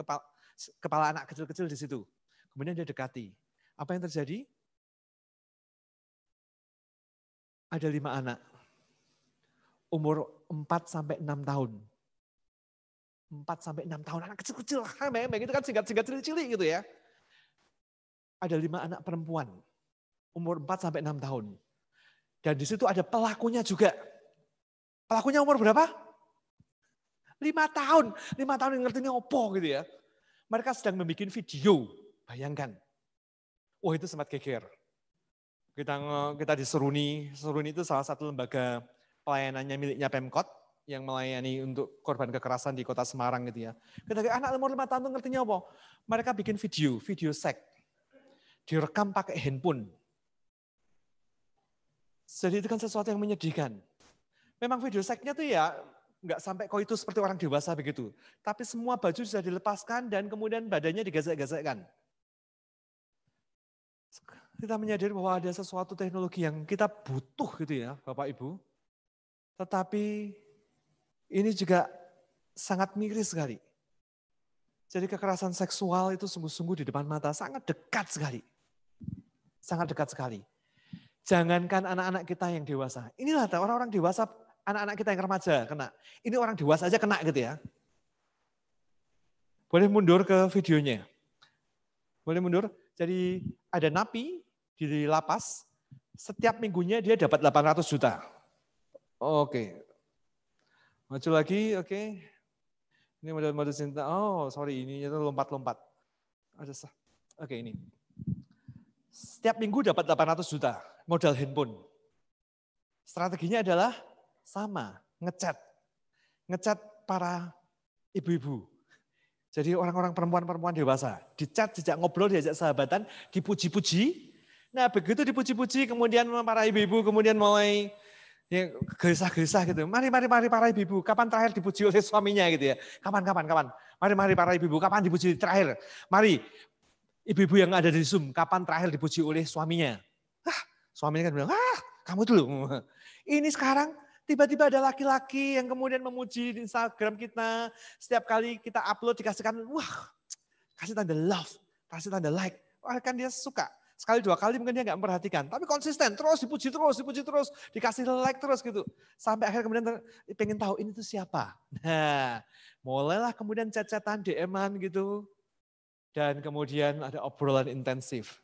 kepala anak kecil-kecil di situ. Kemudian dia dekati. Apa yang terjadi? Ada 5 anak, umur 4-6 tahun. 4-6 tahun, anak kecil-kecil, itu kan singkat-singkat cili-cili gitu ya. Ada 5 anak perempuan, umur 4-6 tahun. Dan di situ ada pelakunya juga. Pelakunya umur berapa? 5 tahun. 5 tahun yang ngerti ini opo gitu ya. Mereka sedang membuat video, bayangkan. Wah itu sempat geger. Kita di Seruni itu salah satu lembaga pelayanannya miliknya Pemkot, yang melayani untuk korban kekerasan di kota Semarang gitu ya. Ketika anak umur 5 tahun itu ngertinya apa? Mereka bikin video seks. Direkam pakai handphone. Jadi itu kan sesuatu yang menyedihkan. Memang video seksnya tuh ya nggak sampai koitus seperti orang dewasa begitu. Tapi semua baju sudah dilepaskan dan kemudian badannya digesek-gesekkan. Kita menyadari bahwa ada sesuatu teknologi yang kita butuh gitu ya Bapak Ibu. Tetapi ini juga sangat miris sekali. Jadi kekerasan seksual itu sungguh-sungguh di depan mata, sangat dekat sekali. Sangat dekat sekali. Jangankan anak-anak kita yang dewasa. Inilah orang-orang dewasa, anak-anak kita yang remaja kena. Ini orang dewasa aja kena gitu ya. Boleh mundur ke videonya. Boleh mundur. Jadi ada napi di lapas, setiap minggunya dia dapat 800 juta. Oke. Maju lagi, oke. Ini model cinta. Oh, sorry, ini itu lompat-lompat. Oke, ini. Setiap minggu dapat 800 juta modal handphone. Strateginya adalah sama, ngechat. Ngechat para ibu-ibu. Jadi orang-orang perempuan-perempuan dewasa. Dichat, diajak ngobrol, diajak sahabatan, dipuji-puji. Nah, begitu dipuji-puji, kemudian para ibu-ibu kemudian mulai ya, gelisah-gelisah gitu. Mari para ibu-ibu, kapan terakhir dipuji oleh suaminya gitu ya. Kapan. Mari para ibu-ibu, kapan dipuji terakhir. Mari ibu-ibu yang ada di Zoom, kapan terakhir dipuji oleh suaminya. Suaminya kan bilang, kamu dulu. Ini sekarang tiba-tiba ada laki-laki yang kemudian memuji di Instagram kita. Setiap kali kita upload dikasihkan, kasih tanda love, kasih tanda like. Wah kan dia suka. Sekali 2 kali mungkin dia nggak memperhatikan, tapi konsisten, terus dipuji terus, dikasih like terus gitu. Sampai akhirnya kemudian pengen tahu ini tuh siapa. Nah, mulailah kemudian chat-chatan, DM-an gitu. Dan kemudian ada obrolan intensif.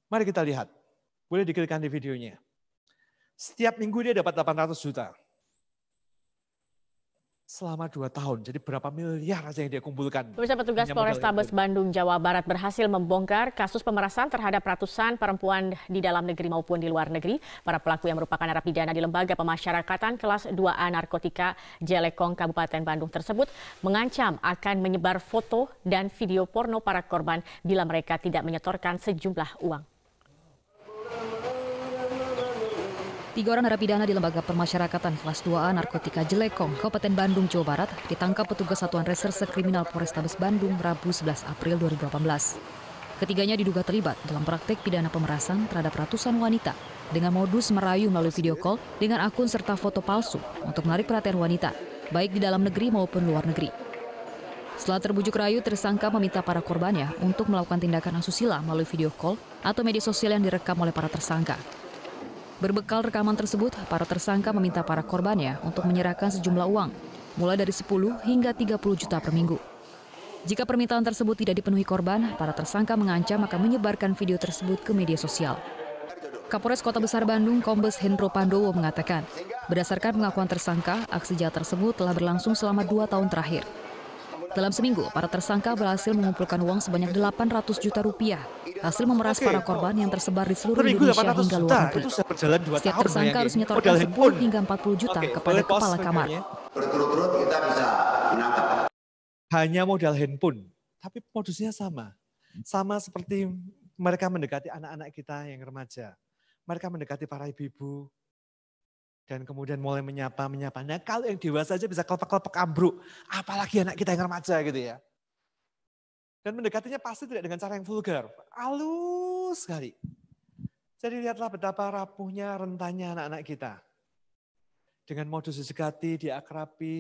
Mari kita lihat, boleh diklikkan di videonya. Setiap minggu dia dapat 800 juta. Selama 2 tahun, jadi berapa miliar aja yang dia kumpulkan. Pemirsa, petugas Polrestabes Bandung, Jawa Barat berhasil membongkar kasus pemerasan terhadap ratusan perempuan di dalam negeri maupun di luar negeri. Para pelaku yang merupakan narapidana di Lembaga Pemasyarakatan Kelas 2A Narkotika Jelekong Kabupaten Bandung tersebut mengancam akan menyebar foto dan video porno para korban bila mereka tidak menyetorkan sejumlah uang. 3 orang narapidana di Lembaga Permasyarakatan kelas 2A Narkotika Jelekong, Kabupaten Bandung, Jawa Barat, ditangkap petugas Satuan Reserse Kriminal Polrestabes Bandung Rabu 11 April 2018. Ketiganya diduga terlibat dalam praktek pidana pemerasan terhadap ratusan wanita dengan modus merayu melalui video call dengan akun serta foto palsu untuk menarik perhatian wanita, baik di dalam negeri maupun luar negeri. Setelah terbujuk rayu, tersangka meminta para korbannya untuk melakukan tindakan asusila melalui video call atau media sosial yang direkam oleh para tersangka. Berbekal rekaman tersebut, para tersangka meminta para korbannya untuk menyerahkan sejumlah uang, mulai dari 10 hingga 30 juta per minggu. Jika permintaan tersebut tidak dipenuhi korban, para tersangka mengancam akan menyebarkan video tersebut ke media sosial. Kapolres Kota Besar Bandung, Kombes Hendro Pandowo mengatakan, berdasarkan pengakuan tersangka, aksi jahat tersebut telah berlangsung selama 2 tahun terakhir. Dalam seminggu, para tersangka berhasil mengumpulkan uang sebanyak 800 juta rupiah, hasil memeras para korban yang tersebar di seluruh Indonesia hingga luar negeri. Setiap tersangka harus menyetorkan 10 hingga 40 juta kepada kepala kamar. Berturut-turut kita bisa menangkap. Hanya modal handphone, tapi modusnya sama. Sama seperti mereka mendekati anak-anak kita yang remaja. Mereka mendekati para ibu-ibu, dan kemudian mulai menyapa. Nah, kalau yang dewasa aja bisa kelepek-kelepek ambruk, apalagi anak kita yang remaja gitu ya. Dan mendekatinya pasti tidak dengan cara yang vulgar, halus sekali. Jadi lihatlah betapa rapuhnya, rentannya anak-anak kita. Dengan modus didekati, diakrabi,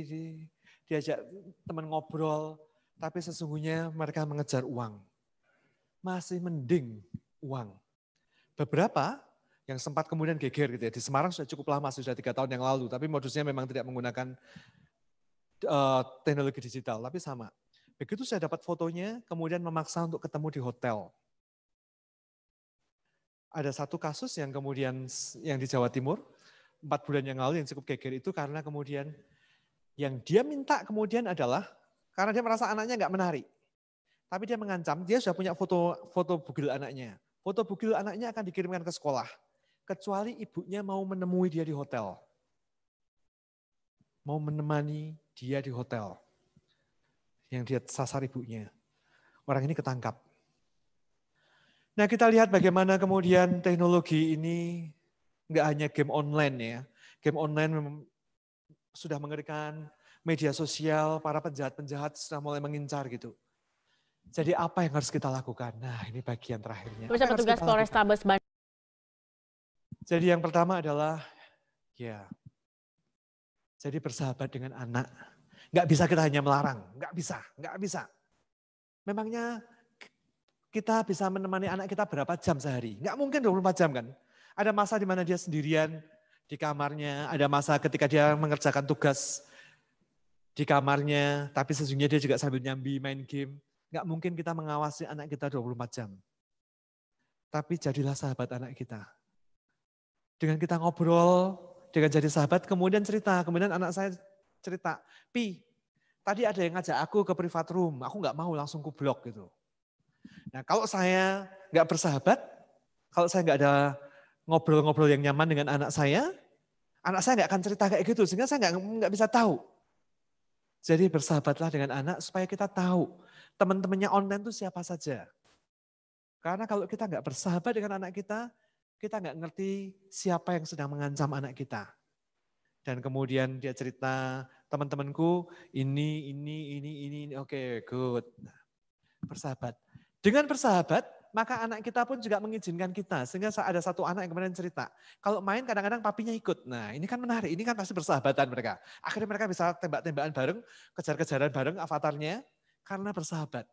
diajak teman ngobrol, tapi sesungguhnya mereka mengejar uang. Masih mending uang. Beberapa yang sempat kemudian geger gitu ya. Di Semarang sudah cukup lama, sudah 3 tahun yang lalu, tapi modusnya memang tidak menggunakan teknologi digital, tapi sama. Begitu saya dapat fotonya, kemudian memaksa untuk ketemu di hotel. Ada satu kasus yang kemudian yang di Jawa Timur, 4 bulan yang lalu yang cukup geger itu karena kemudian yang dia minta kemudian adalah, karena dia merasa anaknya nggak menarik. Tapi dia mengancam, dia sudah punya foto bugil anaknya. Foto bugil anaknya akan dikirimkan ke sekolah. Kecuali ibunya mau menemui dia di hotel. Mau menemani dia di hotel. Yang dia sasar ibunya. Orang ini ketangkap. Nah, kita lihat bagaimana kemudian teknologi ini nggak hanya game online ya. Game online sudah mengerikan, media sosial, para penjahat-penjahat sudah mulai mengincar gitu. Jadi apa yang harus kita lakukan? Nah, ini bagian terakhirnya. Bersama petugas Polrestabes Bandung. Jadi yang pertama adalah, ya, jadi bersahabat dengan anak. Nggak bisa kita hanya melarang, nggak bisa. Memangnya kita bisa menemani anak kita berapa jam sehari? Nggak mungkin 24 jam kan? Ada masa di mana dia sendirian di kamarnya, ada masa ketika dia mengerjakan tugas di kamarnya, tapi sesungguhnya dia juga sambil nyambi main game. Nggak mungkin kita mengawasi anak kita 24 jam. Tapi jadilah sahabat anak kita. Dengan kita ngobrol, dengan jadi sahabat, kemudian anak saya cerita, Pi, tadi ada yang ngajak aku ke private room, aku nggak mau, langsung ku blok gitu. Nah, kalau saya nggak bersahabat, kalau saya nggak ada ngobrol-ngobrol yang nyaman dengan anak saya nggak akan cerita kayak gitu, sehingga saya nggak bisa tahu. Jadi bersahabatlah dengan anak supaya kita tahu teman-temannya online itu siapa saja. Karena kalau kita nggak bersahabat dengan anak kita nggak ngerti siapa yang sedang mengancam anak kita. Dan kemudian dia cerita, teman-temanku ini, oke, good. Nah, bersahabat. Dengan bersahabat, maka anak kita pun juga mengizinkan kita. Sehingga ada satu anak yang kemarin cerita, kalau main kadang-kadang papinya ikut. Nah, ini kan menarik, ini kan pasti persahabatan mereka. Akhirnya mereka bisa tembak-tembakan bareng, kejar-kejaran bareng avatarnya, karena bersahabat.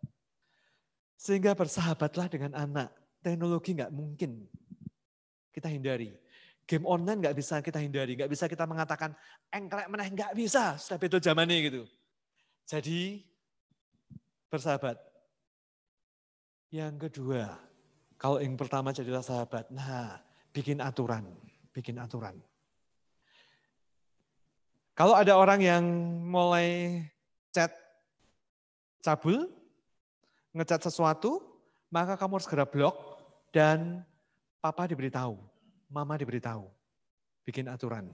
Sehingga bersahabatlah dengan anak. Teknologi nggak mungkin kita hindari. Game online nggak bisa kita hindari, nggak bisa kita mengatakan engklek meneh, nggak bisa, sudah beda zamannya gitu. Jadi bersahabat. Yang kedua, kalau yang pertama jadilah sahabat. Nah, bikin aturan. Kalau ada orang yang mulai chat cabul, ngecat sesuatu, maka kamu harus segera blok dan papa diberitahu, mama diberitahu. Bikin aturan.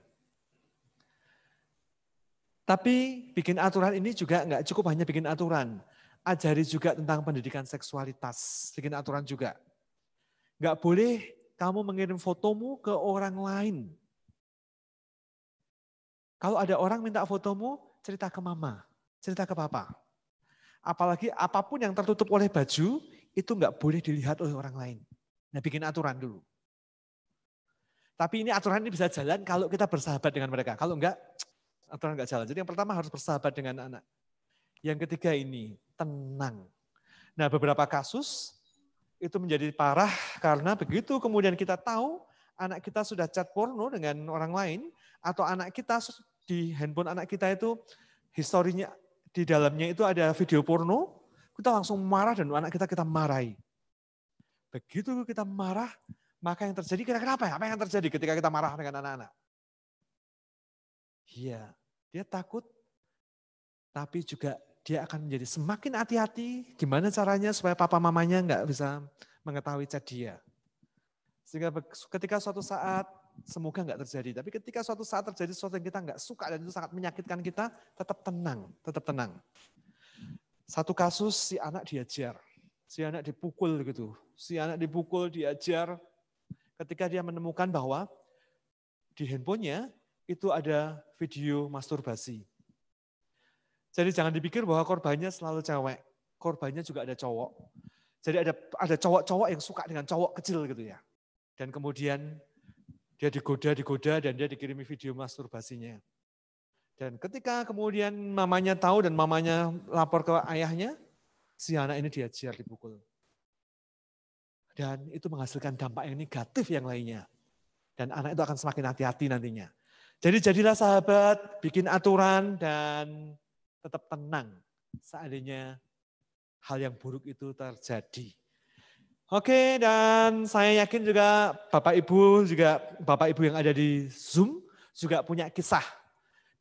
Tapi bikin aturan ini juga nggak cukup hanya bikin aturan. Ajari juga tentang pendidikan seksualitas. Bikin aturan juga. Nggak boleh kamu mengirim fotomu ke orang lain. Kalau ada orang minta fotomu, cerita ke mama, cerita ke papa. Apalagi apapun yang tertutup oleh baju, itu nggak boleh dilihat oleh orang lain. Nah, bikin aturan dulu. Tapi ini aturan ini bisa jalan kalau kita bersahabat dengan mereka. Kalau enggak, aturan enggak jalan. Jadi yang pertama harus bersahabat dengan anak. Yang ketiga ini, tenang. Nah, beberapa kasus itu menjadi parah karena begitu kemudian kita tahu anak kita sudah chat porno dengan orang lain, atau anak kita di handphone anak kita itu historinya di dalamnya itu ada video porno, kita langsung marah dan anak kita marahi. Begitu kita marah, maka yang terjadi kira-kira apa ya? Apa yang terjadi ketika kita marah dengan anak-anak? Iya, dia takut, tapi juga dia akan menjadi semakin hati-hati. Gimana caranya supaya papa mamanya nggak bisa mengetahui chat dia. Sehingga ketika suatu saat, semoga nggak terjadi. Tapi ketika suatu saat terjadi sesuatu yang kita nggak suka dan itu sangat menyakitkan kita, tetap tenang, tetap tenang. Satu kasus si anak diajar, si anak dipukul gitu. Si anak dipukul, diajar, ketika dia menemukan bahwa di handphonenya itu ada video masturbasi. Jadi jangan dipikir bahwa korbannya selalu cewek, korbannya juga ada cowok. Jadi ada cowok-cowok yang suka dengan cowok kecil gitu ya. Dan kemudian dia digoda dan dia dikirimi video masturbasinya. Dan ketika kemudian mamanya tahu dan mamanya lapor ke ayahnya, si anak ini diajar, dipukul. Dan itu menghasilkan dampak yang negatif yang lainnya. Dan anak itu akan semakin hati-hati nantinya. Jadi jadilah sahabat, bikin aturan dan tetap tenang seandainya hal yang buruk itu terjadi. Oke, dan saya yakin juga Bapak Ibu yang ada di Zoom juga punya kisah.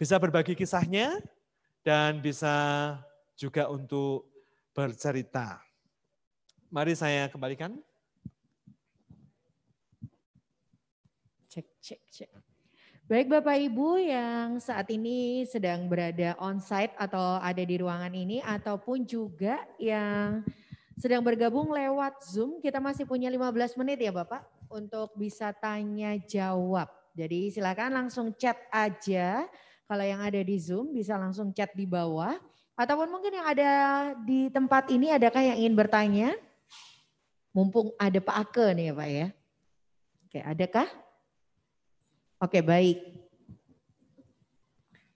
Bisa berbagi kisahnya dan bisa juga untuk bercerita. Mari saya kembalikan. Cek. Baik Bapak Ibu yang saat ini sedang berada on-site atau ada di ruangan ini ataupun juga yang sedang bergabung lewat Zoom, kita masih punya 15 menit ya Bapak untuk bisa tanya jawab. Jadi silakan langsung chat aja, kalau yang ada di Zoom bisa langsung chat di bawah. Ataupun mungkin yang ada di tempat ini adakah yang ingin bertanya? Mumpung ada Pak Ake nih ya Pak ya. Oke, adakah? Oke, baik.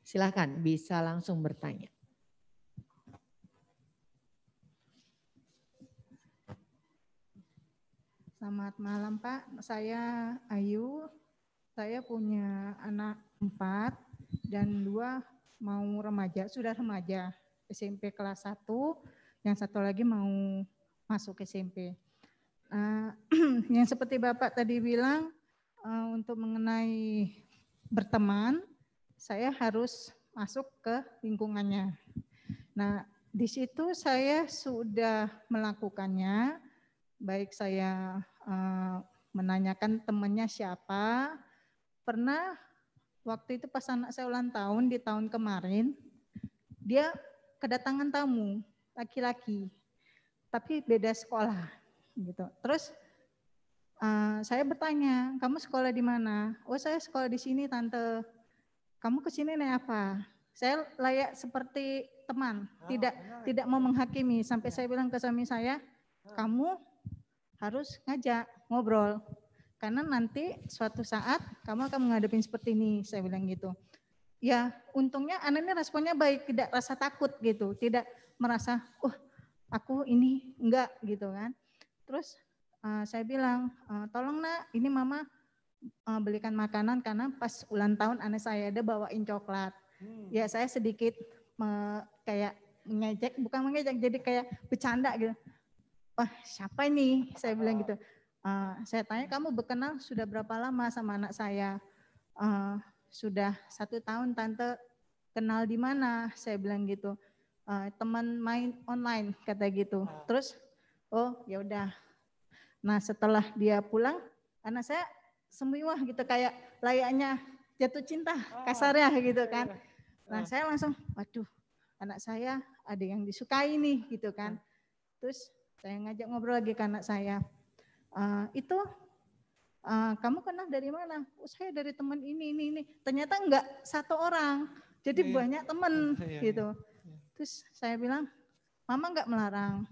Silahkan bisa langsung bertanya. Selamat malam Pak, saya Ayu. Saya punya anak 4 dan 2 mau remaja, sudah remaja, SMP kelas 1, yang satu lagi mau masuk SMP. Yang seperti Bapak tadi bilang, untuk mengenai berteman, saya harus masuk ke lingkungannya. Nah, di situ saya sudah melakukannya, baik saya menanyakan temannya siapa. Pernah waktu itu pas anak saya ulang tahun di tahun kemarin, dia kedatangan tamu laki-laki, tapi beda sekolah gitu. Terus saya bertanya, kamu sekolah di mana? Oh saya sekolah di sini tante. Kamu kesini naik apa? Saya layak seperti teman, tidak mau menghakimi. Sampai saya bilang ke suami saya, kamu harus ngajak ngobrol. Karena nanti suatu saat kamu akan menghadapi seperti ini, saya bilang gitu. Ya untungnya anak ini responnya baik, tidak rasa takut gitu. Tidak merasa, aku ini enggak gitu kan. Terus saya bilang, tolong nak, ini mama belikan makanan karena pas ulang tahun anak saya ada bawain coklat. Ya saya sedikit kayak mengejek, bukan mengejek, jadi kayak bercanda gitu. Wah siapa ini? Saya bilang gitu. Saya tanya kamu berkenal sudah berapa lama sama anak saya? Sudah 1 tahun tante. Kenal di mana? Saya bilang gitu. Teman main online kata gitu. Terus, oh ya udah. Nah setelah dia pulang, anak saya semua gitu kayak layaknya jatuh cinta kasarnya gitu kan. Nah saya langsung, waduh anak saya ada yang disukai nih gitu kan. Terus saya ngajak ngobrol lagi ke anak saya. Itu Kamu kenal dari mana? Oh, saya dari teman ini. Ternyata enggak satu orang, jadi banyak teman gitu. Terus saya bilang, Mama enggak melarang.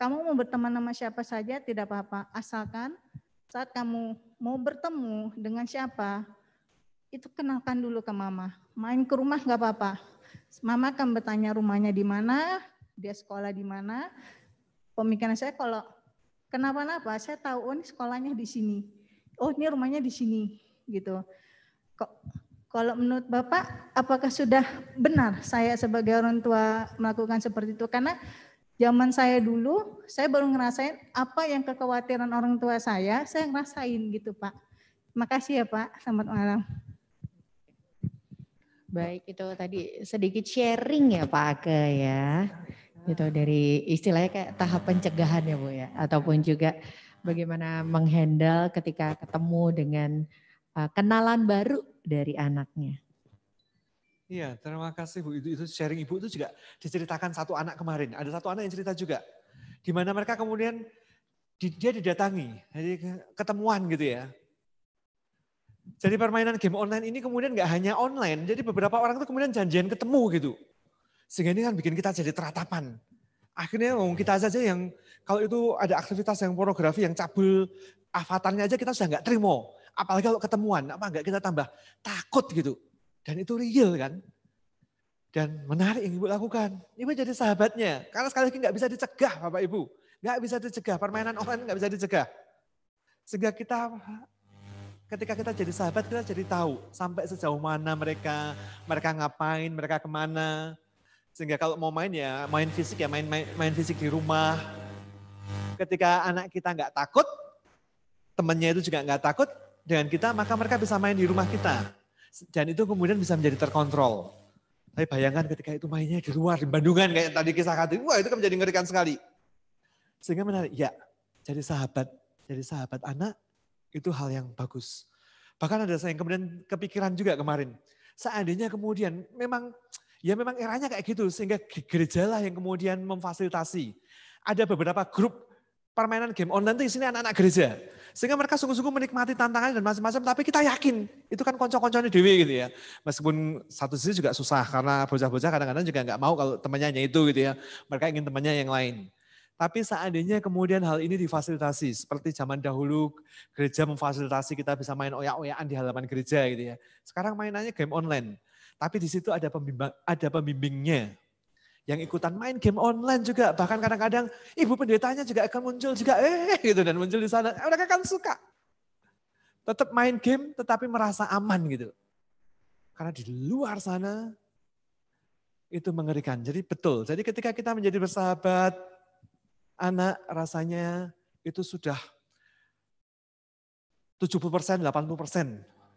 Kamu mau berteman sama siapa saja tidak apa-apa, asalkan saat kamu mau bertemu dengan siapa, itu kenalkan dulu ke Mama. Main ke rumah enggak apa-apa. Mama akan bertanya rumahnya di mana, dia sekolah di mana. Pemikiran saya kalau kenapa-napa, saya tahu oh ini sekolahnya di sini. Oh ini rumahnya di sini gitu. Kalau menurut Bapak, apakah sudah benar saya sebagai orang tua melakukan seperti itu? Karena zaman saya dulu, saya baru ngerasain apa yang kekhawatiran orang tua saya ngerasain gitu Pak. Terima kasih ya Pak, selamat malam. Baik, itu tadi sedikit sharing ya Pak Ake ya. Itu dari istilahnya kayak tahap pencegahan ya Bu ya. Ataupun juga bagaimana menghandle ketika ketemu dengan kenalan baru dari anaknya. Iya, terima kasih Bu. Itu sharing Ibu itu juga diceritakan satu anak kemarin. Ada satu anak yang cerita juga. Di mana mereka kemudian dia didatangi, jadi ketemuan gitu ya. Jadi permainan game online ini kemudian nggak hanya online, jadi beberapa orang itu kemudian janjian ketemu gitu. Sehingga ini kan bikin kita jadi teratapan. Akhirnya kita saja yang kalau itu ada aktivitas yang pornografi yang cabul avatarnya aja kita sudah nggak terima. Apalagi kalau ketemuan, apa enggak kita tambah takut gitu. Dan itu real kan. Dan menarik yang Ibu lakukan. Ibu jadi sahabatnya. Karena sekali lagi nggak bisa dicegah Bapak Ibu. Nggak bisa dicegah, permainan online nggak bisa dicegah. Sehingga ketika kita jadi sahabat, kita jadi tahu sampai sejauh mana mereka ngapain, mereka kemana. Sehingga kalau mau main ya main fisik ya main fisik di rumah. Ketika anak kita nggak takut, temannya itu juga nggak takut dengan kita, maka mereka bisa main di rumah kita. Dan itu kemudian bisa menjadi terkontrol. Tapi bayangkan ketika itu mainnya di luar, di Bandungan kayak tadi kisah Kati, wah itu kan menjadi mengerikan sekali. Sehingga menarik, ya jadi sahabat anak itu hal yang bagus. Bahkan ada saya yang kemudian kepikiran juga kemarin, seandainya kemudian memang eranya kayak gitu, sehingga gereja lah yang kemudian memfasilitasi. Ada beberapa grup permainan game online itu isinya anak-anak gereja. Sehingga mereka sungguh-sungguh menikmati tantangan dan macam-macam, tapi kita yakin itu kan konco-konconya dewi gitu ya. Meskipun satu sisi juga susah karena bocah-bocah kadang-kadang juga nggak mau kalau temannya itu gitu ya. Mereka ingin temannya yang lain. Tapi seandainya kemudian hal ini difasilitasi, seperti zaman dahulu gereja memfasilitasi kita bisa main oyak-oyakan di halaman gereja gitu ya. Sekarang mainannya game online. Tapi di situ ada pembimbingnya yang ikutan main game online juga. Bahkan kadang-kadang ibu pendetanya juga akan muncul juga gitu dan muncul di sana. Mereka kan suka. Tetap main game tetapi merasa aman gitu. Karena di luar sana itu mengerikan. Jadi betul. Jadi ketika kita menjadi bersahabat anak rasanya itu sudah 70%, 80%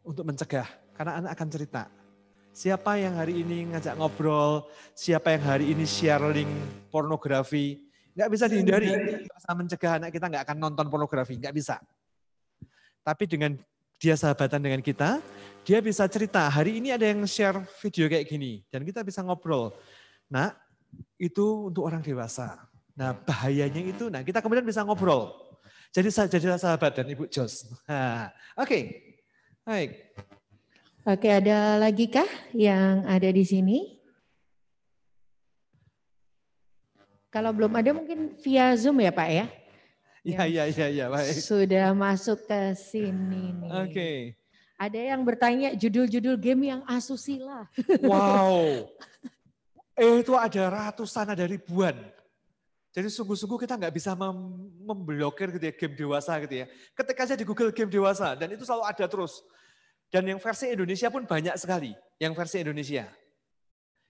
untuk mencegah. Karena anak akan cerita. Siapa yang hari ini ngajak ngobrol, siapa yang hari ini share link pornografi, nggak bisa dihindari. Bisa mencegah anak kita nggak akan nonton pornografi, nggak bisa. Tapi dengan dia sahabatan dengan kita, dia bisa cerita, hari ini ada yang share video kayak gini, dan kita bisa ngobrol. Nah, itu untuk orang dewasa. Nah, bahayanya itu, kita kemudian bisa ngobrol. Jadilah sahabat dan Ibu Jos. Oke. Baik. Oke, ada lagi kah yang ada di sini? Kalau belum ada mungkin via Zoom ya Pak ya? Iya, baik. Sudah masuk ke sini nih. Oke. Ada yang bertanya judul-judul game yang asusila. Wow. Itu ada ratusan, ada ribuan. Jadi sungguh-sungguh kita nggak bisa memblokir gitu ya, game dewasa gitu ya. Ketik aja di Google game dewasa dan itu selalu ada terus. Dan yang versi Indonesia pun banyak sekali, yang versi Indonesia.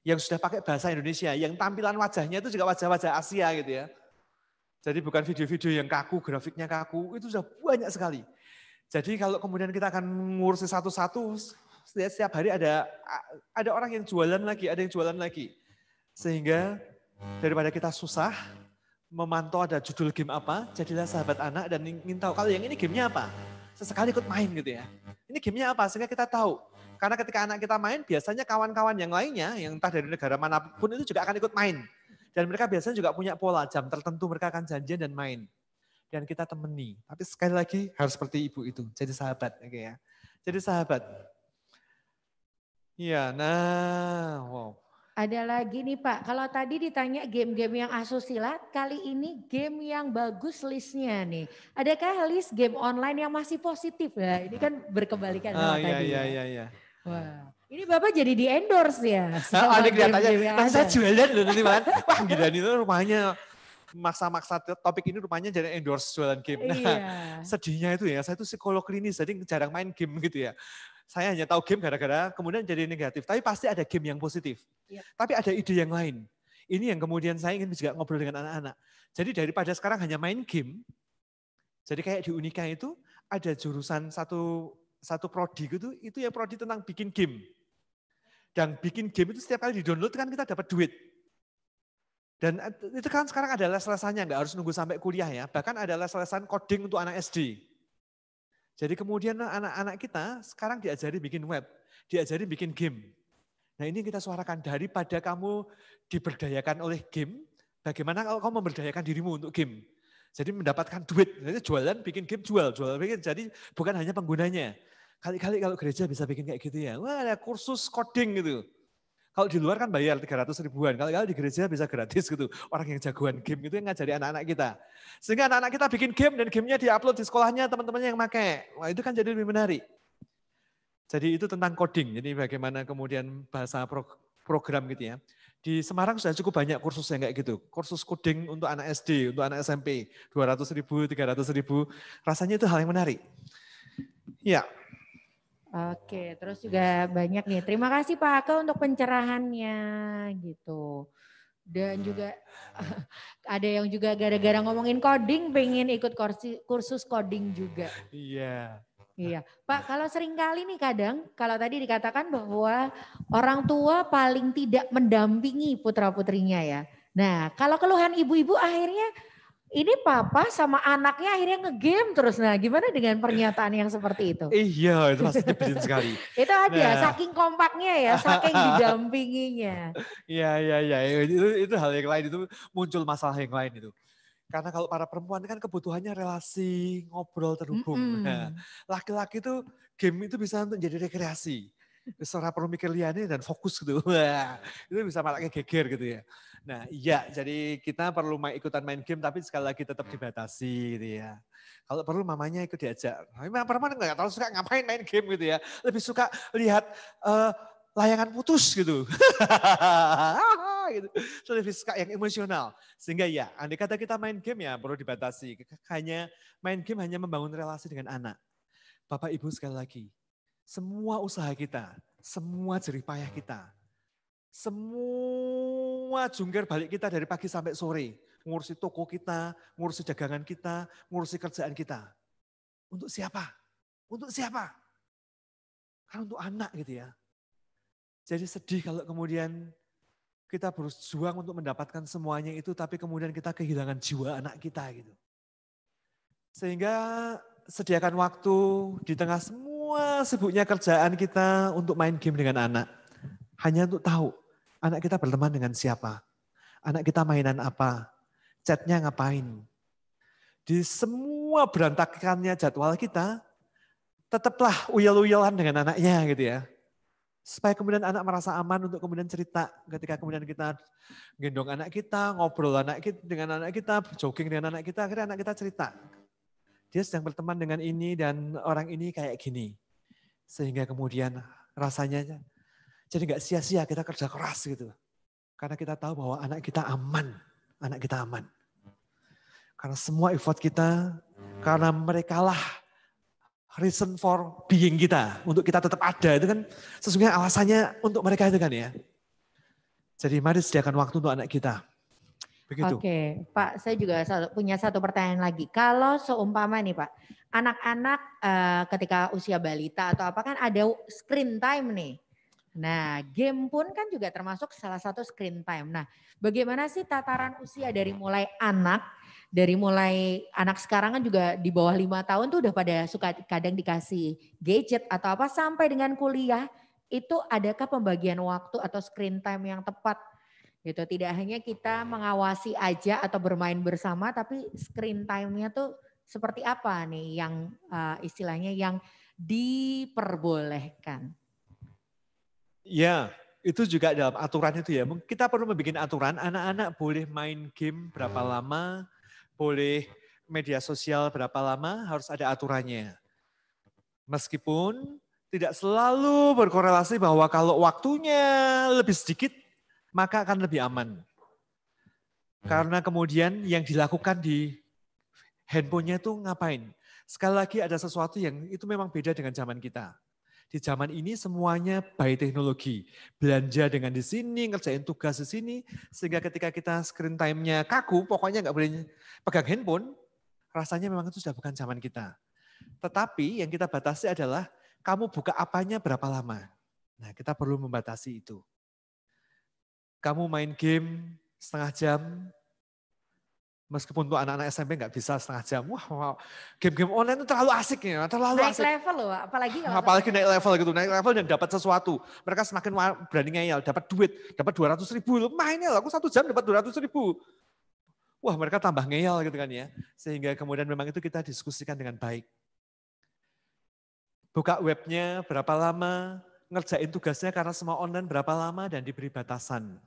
Yang sudah pakai bahasa Indonesia, yang tampilan wajahnya itu juga wajah-wajah Asia gitu ya. Jadi bukan video-video yang kaku, grafiknya kaku, itu sudah banyak sekali. Jadi kalau kemudian kita akan ngurusin satu-satu, setiap hari ada orang yang jualan lagi, ada yang jualan lagi. Sehingga daripada kita susah, memantau ada judul game apa, jadilah sahabat anak dan ingin tahu kalau yang ini gamenya apa. Sesekali ikut main gitu ya. Ini gamenya apa? Sehingga kita tahu. Karena ketika anak kita main, biasanya kawan-kawan yang lainnya, yang entah dari negara manapun itu juga akan ikut main. Dan mereka biasanya juga punya pola jam tertentu mereka akan janjian dan main. dan kita temani. Tapi sekali lagi harus seperti ibu itu, jadi sahabat. Oke ya. Jadi sahabat. Iya, nah, wow. Ada lagi nih Pak, kalau tadi ditanya game-game yang asusila, kali ini game yang bagus listnya nih. Adakah list game online yang masih positif? Nah, ini kan berkebalikan sama tadi ya. Iya. Wah, ini Bapak jadi di endorse ya. Ada kelihatannya, nah saya jualan loh nanti kan. Wah gila nih rumahnya maksa-maksa topik ini rupanya jadi endorse jualan game. Nah, iya. sedihnya itu ya, saya itu psikolog klinis, jadi jarang main game gitu ya. Saya hanya tahu game gara-gara kemudian jadi negatif. Tapi pasti ada game yang positif. Yep. Tapi ada ide yang lain. Ini yang kemudian saya ingin juga ngobrol dengan anak-anak. Jadi daripada sekarang hanya main game, jadi kayak di Unika itu ada jurusan satu prodi gitu, itu ya prodi tentang bikin game. Dan bikin game itu setiap kali di-download kan kita dapat duit. Dan itu kan sekarang ada les-lesannya, nggak harus nunggu sampai kuliah ya. Bahkan ada les-lesan coding untuk anak SD. Jadi kemudian anak-anak kita sekarang diajari bikin web, diajari bikin game. Nah ini yang kita suarakan, daripada kamu diberdayakan oleh game, bagaimana kalau kamu memberdayakan dirimu untuk game. Jadi mendapatkan duit, jadi jualan, bikin game, jual, bikin. Jadi bukan hanya penggunanya. Kali-kali kalau gereja bisa bikin kayak gitu ya, wah ada kursus coding gitu. Kalau di luar kan bayar 300 ribuan, kalau di gereja bisa gratis gitu. Orang yang jagoan game itu yang ngajari anak-anak kita. Sehingga anak-anak kita bikin game dan gamenya diupload di sekolahnya teman-temannya yang pakai. Wah itu kan jadi lebih menarik. Jadi itu tentang coding, jadi bagaimana kemudian bahasa program gitu ya. Di Semarang sudah cukup banyak kursus yang kayak gitu. Kursus coding untuk anak SD, untuk anak SMP, 200 ribu, 300 ribu. Rasanya itu hal yang menarik. Ya. Oke, terus juga banyak nih. Terima kasih Pak Ake untuk pencerahannya gitu. Dan juga ada yang juga gara-gara ngomongin coding pengen ikut kursus coding juga. Iya. Iya, Pak, kalau seringkali nih kadang kalau tadi dikatakan bahwa orang tua paling tidak mendampingi putra-putrinya ya. Nah, kalau keluhan ibu-ibu akhirnya ini papa sama anaknya akhirnya ngegame terus. Nah, gimana dengan pernyataan yang seperti itu? Iya, itu pasti nyebelin sekali. Itu ada, saking kompaknya ya, saking didampinginya. Iya. Itu hal yang lain, itu muncul masalah yang lain itu. Karena kalau para perempuan kan kebutuhannya relasi, ngobrol, terhubung. Nah, laki-laki itu game itu bisa untuk jadi rekreasi. Seorang perlu mikir liane dan fokus gitu. Wah, itu bisa malah geger gitu ya. Nah iya, jadi kita perlu ikutan main game tapi sekali lagi tetap dibatasi gitu ya. Kalau perlu mamanya ikut diajak. Memang perempuan nggak terlalu suka ngapain main game gitu ya. Lebih suka lihat layangan putus gitu. gitu. So, lebih suka yang emosional. Sehingga ya, andai kata kita main game ya perlu dibatasi. Hanya main game hanya membangun relasi dengan anak. Bapak Ibu sekali lagi, semua usaha kita, semua jerih payah kita, semua jungkir balik kita dari pagi sampai sore, ngurusi toko kita, ngurusi dagangan kita, ngurusi kerjaan kita. Untuk siapa? Untuk siapa? Kan untuk anak gitu ya. Jadi sedih kalau kemudian kita berjuang untuk mendapatkan semuanya itu, tapi kemudian kita kehilangan jiwa anak kita gitu. Sehingga sediakan waktu di tengah semua sibuknya kerjaan kita untuk main game dengan anak. Hanya untuk tahu anak kita berteman dengan siapa, anak kita mainan apa, chatnya ngapain. Di semua berantakannya jadwal kita, tetaplah uyel-uyelan dengan anaknya gitu ya. Supaya kemudian anak merasa aman untuk kemudian cerita ketika kemudian kita gendong anak kita, ngobrol dengan anak kita, jogging dengan anak kita, akhirnya anak kita cerita. Dia sedang berteman dengan ini dan orang ini kayak gini. Sehingga kemudian rasanya jadi gak sia-sia kita kerja keras gitu. Karena kita tahu bahwa anak kita aman. Anak kita aman. Karena semua effort kita, karena merekalah reason for being kita. Untuk kita tetap ada, itu kan sesungguhnya alasannya untuk mereka itu kan ya. Jadi mari sediakan waktu untuk anak kita. Begitu. Oke, Pak, saya juga punya satu pertanyaan lagi. Kalau seumpama nih Pak, anak-anak ketika usia balita atau apa kan ada screen time nih. Nah, game pun kan juga termasuk salah satu screen time. Nah, bagaimana sih tataran usia dari mulai anak sekarang kan juga di bawah 5 tahun tuh udah pada suka kadang dikasih gadget atau apa sampai dengan kuliah, itu adakah pembagian waktu atau screen time yang tepat Gitu. Tidak hanya kita mengawasi aja atau bermain bersama, tapi screen time-nya tuh seperti apa nih yang istilahnya yang diperbolehkan. Ya, itu juga dalam aturan itu ya. Kita perlu membuat aturan, anak-anak boleh main game berapa lama, boleh media sosial berapa lama, harus ada aturannya. Meskipun tidak selalu berkorelasi bahwa kalau waktunya lebih sedikit, maka akan lebih aman. Karena kemudian yang dilakukan di handphonenya itu ngapain? Sekali lagi ada sesuatu yang itu memang beda dengan zaman kita. Di zaman ini semuanya by teknologi. Belanja dengan di sini, ngerjain tugas di sini. Sehingga ketika kita screen time-nya kaku, pokoknya nggak boleh pegang handphone, rasanya memang itu sudah bukan zaman kita. Tetapi yang kita batasi adalah kamu buka apanya berapa lama. Nah, kita perlu membatasi itu. Kamu main game setengah jam, meskipun untuk anak-anak SMP nggak bisa setengah jam. Wah, game-game online itu terlalu asik ya, terlalu naik asik. Naik level loh, apalagi naik level gitu, naik level dan dapat sesuatu. Mereka semakin berani ngeyel, dapat duit, dapat 200.000. Mainnya lah, aku 1 jam dapat 200.000. Wah, mereka tambah ngeyel gitu kan ya. Sehingga kemudian memang itu kita diskusikan dengan baik. Buka webnya berapa lama, ngerjain tugasnya karena semua online berapa lama dan diberi batasan.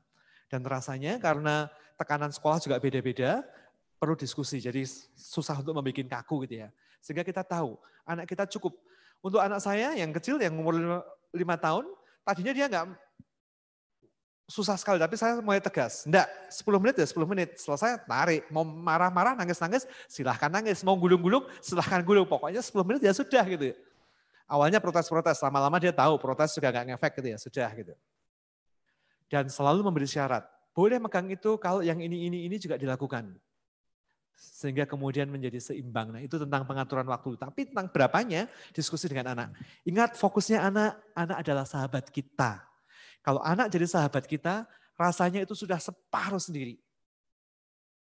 Dan rasanya karena tekanan sekolah juga beda-beda, perlu diskusi. Jadi susah untuk membuat kaku gitu ya. Sehingga kita tahu anak kita cukup. Untuk anak saya yang kecil yang umur 5 tahun, tadinya dia enggak susah sekali, tapi saya mulai tegas. Enggak, 10 menit ya 10 menit. Selesai tarik, mau marah-marah, nangis-nangis, silahkan nangis. Mau gulung-gulung, silahkan gulung. Pokoknya 10 menit ya sudah gitu. Awalnya protes-protes, lama-lama dia tahu protes juga enggak ngefek gitu ya, sudah gitu. Dan selalu memberi syarat. Boleh megang itu kalau yang ini juga dilakukan. Sehingga kemudian menjadi seimbang. Nah itu tentang pengaturan waktu. Tapi tentang berapanya diskusi dengan anak. Ingat fokusnya anak adalah sahabat kita. Kalau anak jadi sahabat kita, rasanya itu sudah separuh sendiri.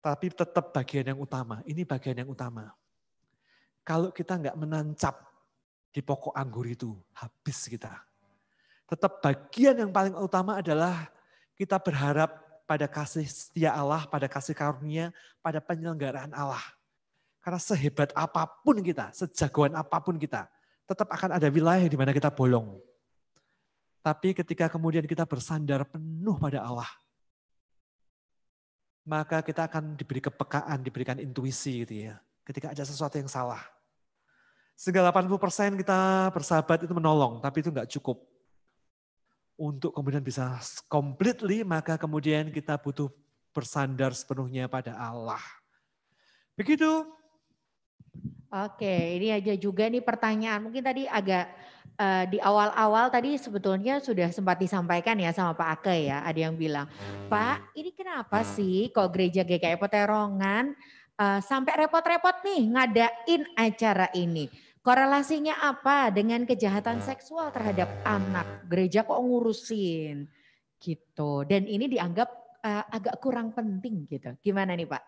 Tapi tetap bagian yang utama. Ini bagian yang utama. Kalau kita nggak menancap di pokok anggur itu, habis kita. Tetap bagian yang paling utama adalah kita berharap pada kasih setia Allah, pada kasih karunia, pada penyelenggaraan Allah. Karena sehebat apapun kita, sejagoan apapun kita, tetap akan ada wilayah di mana kita bolong. Tapi ketika kemudian kita bersandar penuh pada Allah, maka kita akan diberi kepekaan, diberikan intuisi gitu ya. Ketika ada sesuatu yang salah. Sehingga 80% kita bersahabat itu menolong, tapi itu enggak cukup. Untuk kemudian bisa completely, maka kemudian kita butuh bersandar sepenuhnya pada Allah. Begitu. Oke, ini aja juga nih pertanyaan. Mungkin tadi agak di awal-awal tadi sebetulnya sudah sempat disampaikan ya sama Pak Ake ya. Ada yang bilang, Pak ini kenapa sih kok gereja GKI Peterongan sampai repot-repot nih ngadain acara ini. Korelasinya apa dengan kejahatan seksual terhadap anak? Gereja kok ngurusin gitu. Dan ini dianggap agak kurang penting gitu. Gimana nih Pak?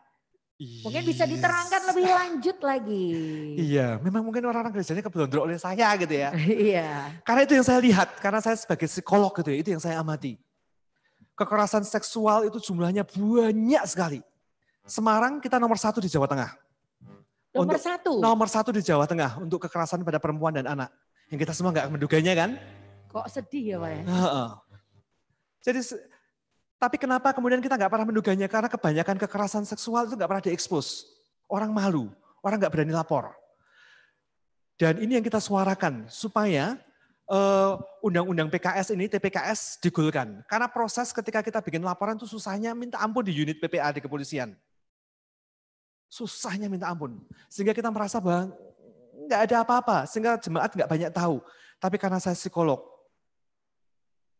Mungkin bisa diterangkan lebih lanjut lagi. Iya, memang mungkin orang-orang gerejanya keblondrok oleh saya gitu ya. Iya. Karena itu yang saya lihat, karena saya sebagai psikolog gitu ya, itu yang saya amati. Kekerasan seksual itu jumlahnya banyak sekali. Semarang kita nomor 1 di Jawa Tengah. Nomor 1 di Jawa Tengah untuk kekerasan pada perempuan dan anak. Yang kita semua nggak menduganya kan. Kok sedih ya Pak ya? Jadi, tapi kenapa kemudian kita nggak pernah menduganya? Karena kebanyakan kekerasan seksual itu nggak pernah diekspos. Orang malu, orang nggak berani lapor. Dan ini yang kita suarakan supaya undang-undang PKS ini, TPKS digulkan. Karena proses ketika kita bikin laporan itu susahnya minta ampun di unit PPA di kepolisian. Susahnya minta ampun. Sehingga kita merasa bahwa nggak ada apa-apa. Sehingga jemaat nggak banyak tahu. Tapi karena saya psikolog,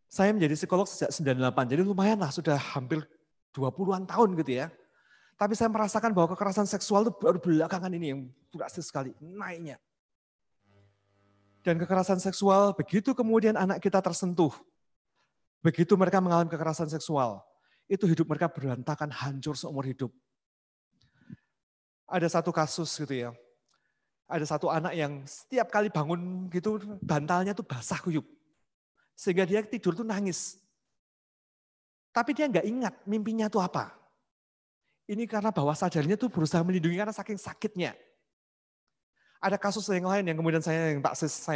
saya menjadi psikolog sejak 98. Jadi lumayan lah sudah hampir 20-an tahun gitu ya. Tapi saya merasakan bahwa kekerasan seksual itu baru belakangan ini yang drastis sekali naiknya. Dan kekerasan seksual begitu kemudian anak kita tersentuh. Begitu mereka mengalami kekerasan seksual. Itu hidup mereka berantakan, hancur seumur hidup. Ada satu kasus gitu ya. Ada satu anak yang setiap kali bangun gitu bantalnya tuh basah kuyup. Sehingga dia tidur tuh nangis. Tapi dia nggak ingat mimpinya itu apa. Ini karena bawah sadarnya tuh berusaha melindungi karena saking sakitnya. Ada kasus yang lain yang kemudian saya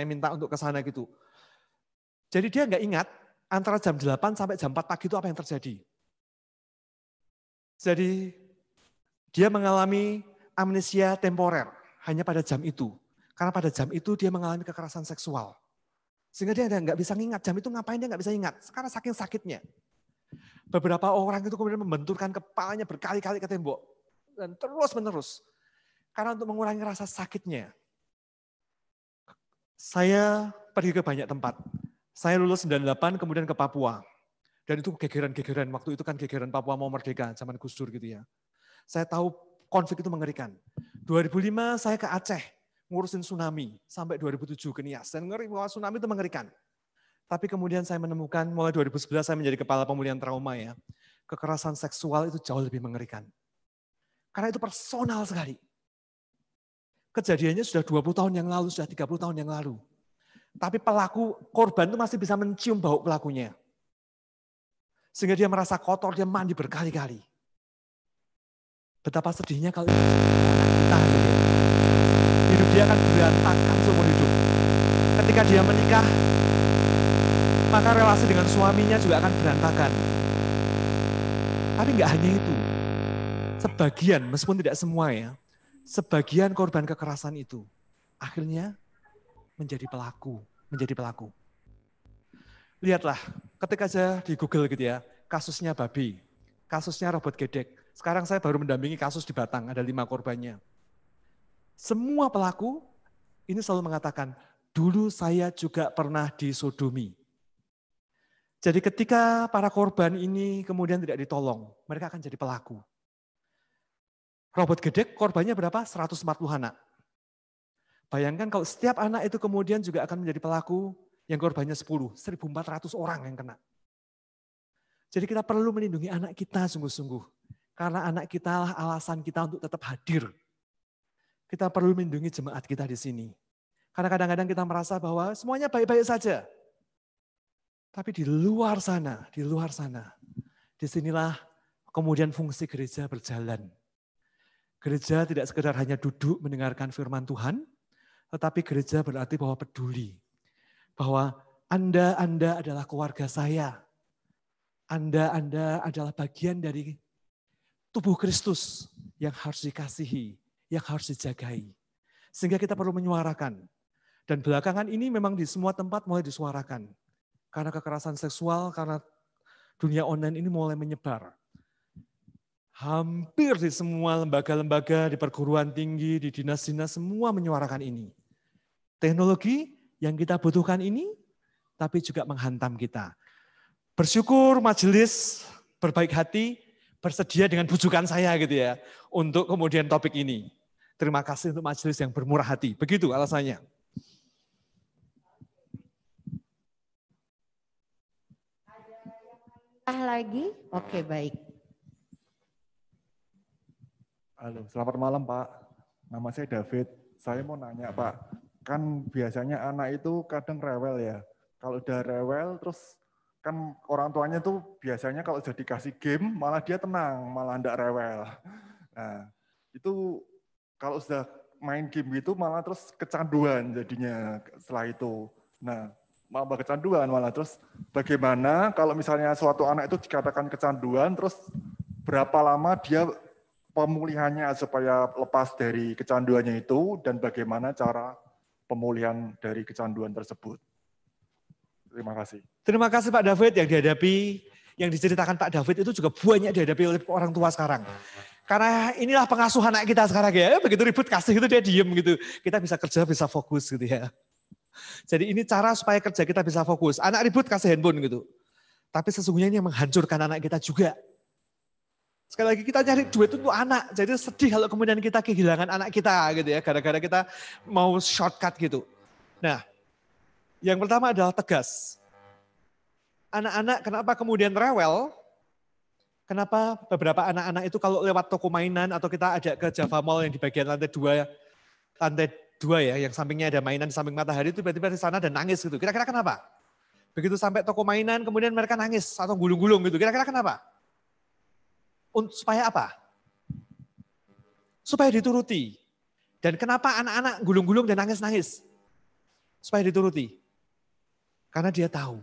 minta untuk ke sana gitu. Jadi dia nggak ingat antara jam 8 sampai jam 4 pagi itu apa yang terjadi. Jadi dia mengalami amnesia temporer hanya pada jam itu. Karena pada jam itu dia mengalami kekerasan seksual. Sehingga dia nggak bisa ingat jam itu ngapain, dia nggak bisa ingat. Karena saking sakitnya. Beberapa orang itu kemudian membenturkan kepalanya berkali-kali ke tembok. Dan terus menerus. Karena untuk mengurangi rasa sakitnya. Saya pergi ke banyak tempat. Saya lulus 98 kemudian ke Papua. Dan itu gegeran-gegeran, waktu itu kan gegeran Papua mau merdeka, zaman Gus Dur gitu ya. Saya tahu konflik itu mengerikan. 2005 saya ke Aceh, ngurusin tsunami, sampai 2007 ke Nias. Dan ngeri bahwa tsunami itu mengerikan. Tapi kemudian saya menemukan, mulai 2011 saya menjadi kepala pemulihan trauma ya. Kekerasan seksual itu jauh lebih mengerikan. Karena itu personal sekali. Kejadiannya sudah 20 tahun yang lalu, sudah 30 tahun yang lalu. Tapi pelaku, korban itu masih bisa mencium bau pelakunya. Sehingga dia merasa kotor, dia mandi berkali-kali. Betapa sedihnya kalau itu anak kita. Hidup dia akan berantakan seumur hidup. Ketika dia menikah, maka relasi dengan suaminya juga akan berantakan. Tapi nggak hanya itu. Sebagian, meskipun tidak semua ya, sebagian korban kekerasan itu akhirnya menjadi pelaku. Lihatlah, ketika saya di Google gitu ya, kasusnya babi, kasusnya robot gedek. Sekarang saya baru mendampingi kasus di Batang, ada 5 korbannya. Semua pelaku ini selalu mengatakan, dulu saya juga pernah disodomi. Jadi ketika para korban ini kemudian tidak ditolong, mereka akan jadi pelaku. Robot gedek korbannya berapa? 140 anak. Bayangkan kalau setiap anak itu kemudian juga akan menjadi pelaku, yang korbannya 10, 1.400 orang yang kena. Jadi kita perlu melindungi anak kita sungguh-sungguh. Karena anak kita lah alasan kita untuk tetap hadir. Kita perlu melindungi jemaat kita di sini. Karena kadang-kadang kita merasa bahwa semuanya baik-baik saja. Tapi di luar sana, disinilah kemudian fungsi gereja berjalan. Gereja tidak sekedar hanya duduk mendengarkan firman Tuhan, tetapi gereja berarti bahwa peduli. Bahwa Anda adalah keluarga saya. Anda adalah bagian dari tubuh Kristus yang harus dikasihi, yang harus dijagai. Sehingga kita perlu menyuarakan. Dan belakangan ini memang di semua tempat mulai disuarakan. Karena kekerasan seksual, karena dunia online ini mulai menyebar. Hampir di semua lembaga-lembaga, di perguruan tinggi, di dinas-dinas, semua menyuarakan ini. Teknologi yang kita butuhkan ini, tapi juga menghantam kita. Bersyukur majelis berbaik hati, bersedia dengan bujukan saya gitu ya, untuk kemudian topik ini. Terima kasih untuk majelis yang bermurah hati. Begitu alasannya. Lagi? Oke, baik. Halo, selamat malam Pak. Nama saya David. Saya mau nanya Pak, kan biasanya anak itu kadang rewel ya. Kalau udah rewel terus kan orang tuanya tuh biasanya kalau udah dikasih game malah dia tenang, malah enggak rewel. Nah, itu kalau sudah main game gitu malah terus kecanduan jadinya setelah itu. Nah, malah kecanduan malah terus bagaimana kalau misalnya suatu anak itu dikatakan kecanduan terus berapa lama dia pemulihannya supaya lepas dari kecanduannya itu dan bagaimana cara pemulihan dari kecanduan tersebut. Terima kasih. Terima kasih Pak David yang diceritakan Pak David itu juga banyak dihadapi oleh orang tua sekarang. Karena inilah pengasuh anak kita sekarang ya, begitu ribut kasih itu dia diem gitu. Kita bisa kerja, bisa fokus gitu ya. Jadi ini cara supaya kerja kita bisa fokus. Anak ribut kasih handphone gitu. Tapi sesungguhnya ini yang menghancurkan anak kita juga. Sekali lagi kita nyari duit itu untuk anak. Jadi sedih kalau kemudian kita kehilangan anak kita gitu ya. Gara-gara kita mau shortcut gitu. Nah, yang pertama adalah tegas. Anak-anak kenapa kemudian rewel? Kenapa beberapa anak-anak itu kalau lewat toko mainan atau kita ajak ke Java Mall yang di bagian lantai 2 ya, yang sampingnya ada mainan di samping matahari itu tiba-tiba di sana dan nangis gitu. Kira-kira kenapa? Begitu sampai toko mainan, kemudian mereka nangis atau gulung-gulung gitu. Kira-kira kenapa? Supaya apa? Supaya dituruti. Dan kenapa anak-anak gulung-gulung dan nangis-nangis? Supaya dituruti. Karena dia tahu,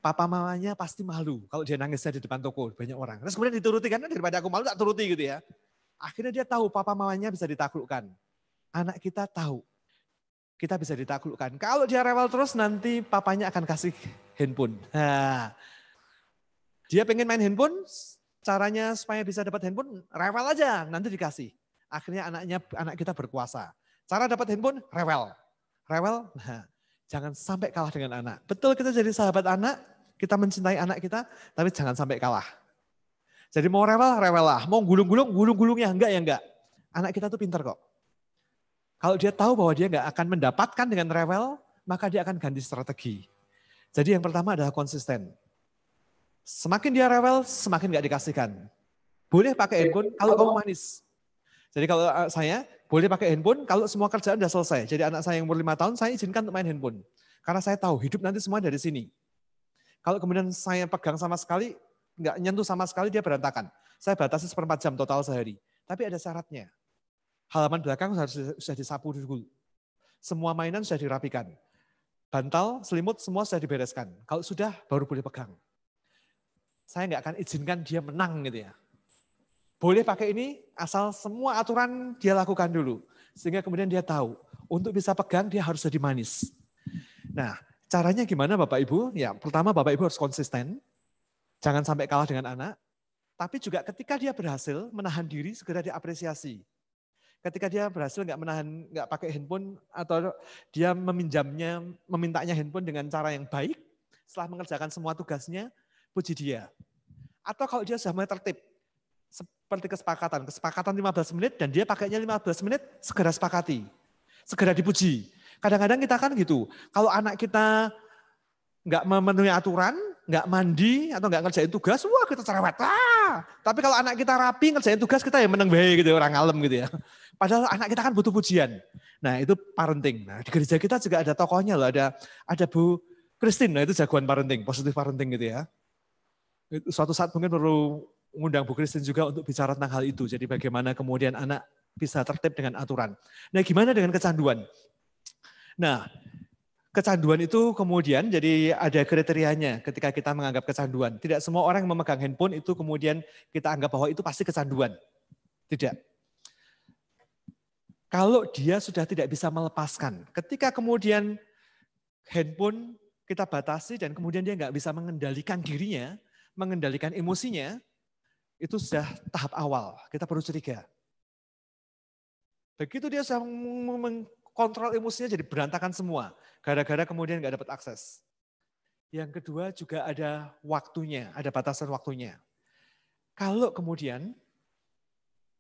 papa mamanya pasti malu kalau dia nangisnya di depan toko, banyak orang. Terus kemudian dituruti, kan daripada aku malu tak turuti gitu ya. Akhirnya dia tahu papa mamanya bisa ditaklukkan. Anak kita tahu, kita bisa ditaklukkan. Kalau dia rewel terus nanti papanya akan kasih handphone. Nah, dia pengen main handphone, caranya supaya bisa dapat handphone, rewel aja, nanti dikasih. Akhirnya anak kita berkuasa. Cara dapat handphone, rewel. Rewel, nah, jangan sampai kalah dengan anak. Betul kita jadi sahabat anak, kita mencintai anak kita, tapi jangan sampai kalah. Jadi mau rewel, rewel lah. Mau gulung-gulung, gulung-gulungnya enggak ya enggak. Anak kita tuh pintar kok. Kalau dia tahu bahwa dia enggak akan mendapatkan dengan rewel, maka dia akan ganti strategi. Jadi yang pertama adalah konsisten. Semakin dia rewel, semakin enggak dikasihkan. Boleh pakai handphone kalau kamu manis. Jadi kalau saya boleh pakai handphone kalau semua kerjaan sudah selesai. Jadi anak saya yang umur 5 tahun, saya izinkan untuk main handphone. Karena saya tahu hidup nanti semua dari sini. Kalau kemudian saya pegang sama sekali, nggak nyentuh sama sekali, dia berantakan. Saya batasi 1/4 jam total sehari. Tapi ada syaratnya. Halaman belakang harus sudah disapu dulu. Semua mainan sudah dirapikan. Bantal, selimut, semua sudah dibereskan. Kalau sudah, baru boleh pegang. Saya nggak akan izinkan dia menang gitu ya. Boleh pakai ini, asal semua aturan dia lakukan dulu. Sehingga kemudian dia tahu, untuk bisa pegang dia harus jadi manis. Nah, caranya gimana Bapak Ibu? Ya, pertama Bapak Ibu harus konsisten. Jangan sampai kalah dengan anak. Tapi juga ketika dia berhasil menahan diri, segera diapresiasi. Ketika dia berhasil nggak pakai handphone, atau dia memintanya handphone dengan cara yang baik, setelah mengerjakan semua tugasnya, puji dia. Atau kalau dia sudah mulai tertib, seperti kesepakatan 15 menit dan dia pakainya 15 menit, segera sepakati. Segera dipuji. Kadang-kadang kita kan gitu, kalau anak kita nggak memenuhi aturan, nggak mandi atau nggak ngerjain tugas, wah kita cerewet. Tapi kalau anak kita rapi ngerjain tugas, kita yang menang baik gitu, orang ngalem gitu ya. Padahal anak kita kan butuh pujian. Nah itu parenting. Nah di gereja kita juga ada tokohnya loh, ada Bu Christine, nah itu jagoan parenting, positif parenting gitu ya. Suatu saat mungkin perlu mengundang Bu Christine juga untuk bicara tentang hal itu. Jadi bagaimana kemudian anak bisa tertib dengan aturan. Nah gimana dengan kecanduan? Nah kecanduan itu kemudian jadi ada kriterianya ketika kita menganggap kecanduan. Tidak semua orang yang memegang handphone itu kemudian kita anggap bahwa itu pasti kecanduan. Tidak. Kalau dia sudah tidak bisa melepaskan, ketika kemudian handphone kita batasi dan kemudian dia nggak bisa mengendalikan dirinya, mengendalikan emosinya, itu sudah tahap awal, kita perlu curiga. Begitu dia sudah mengkontrol emosinya jadi berantakan semua, gara-gara kemudian nggak dapat akses. Yang kedua juga ada waktunya, ada batasan waktunya. Kalau kemudian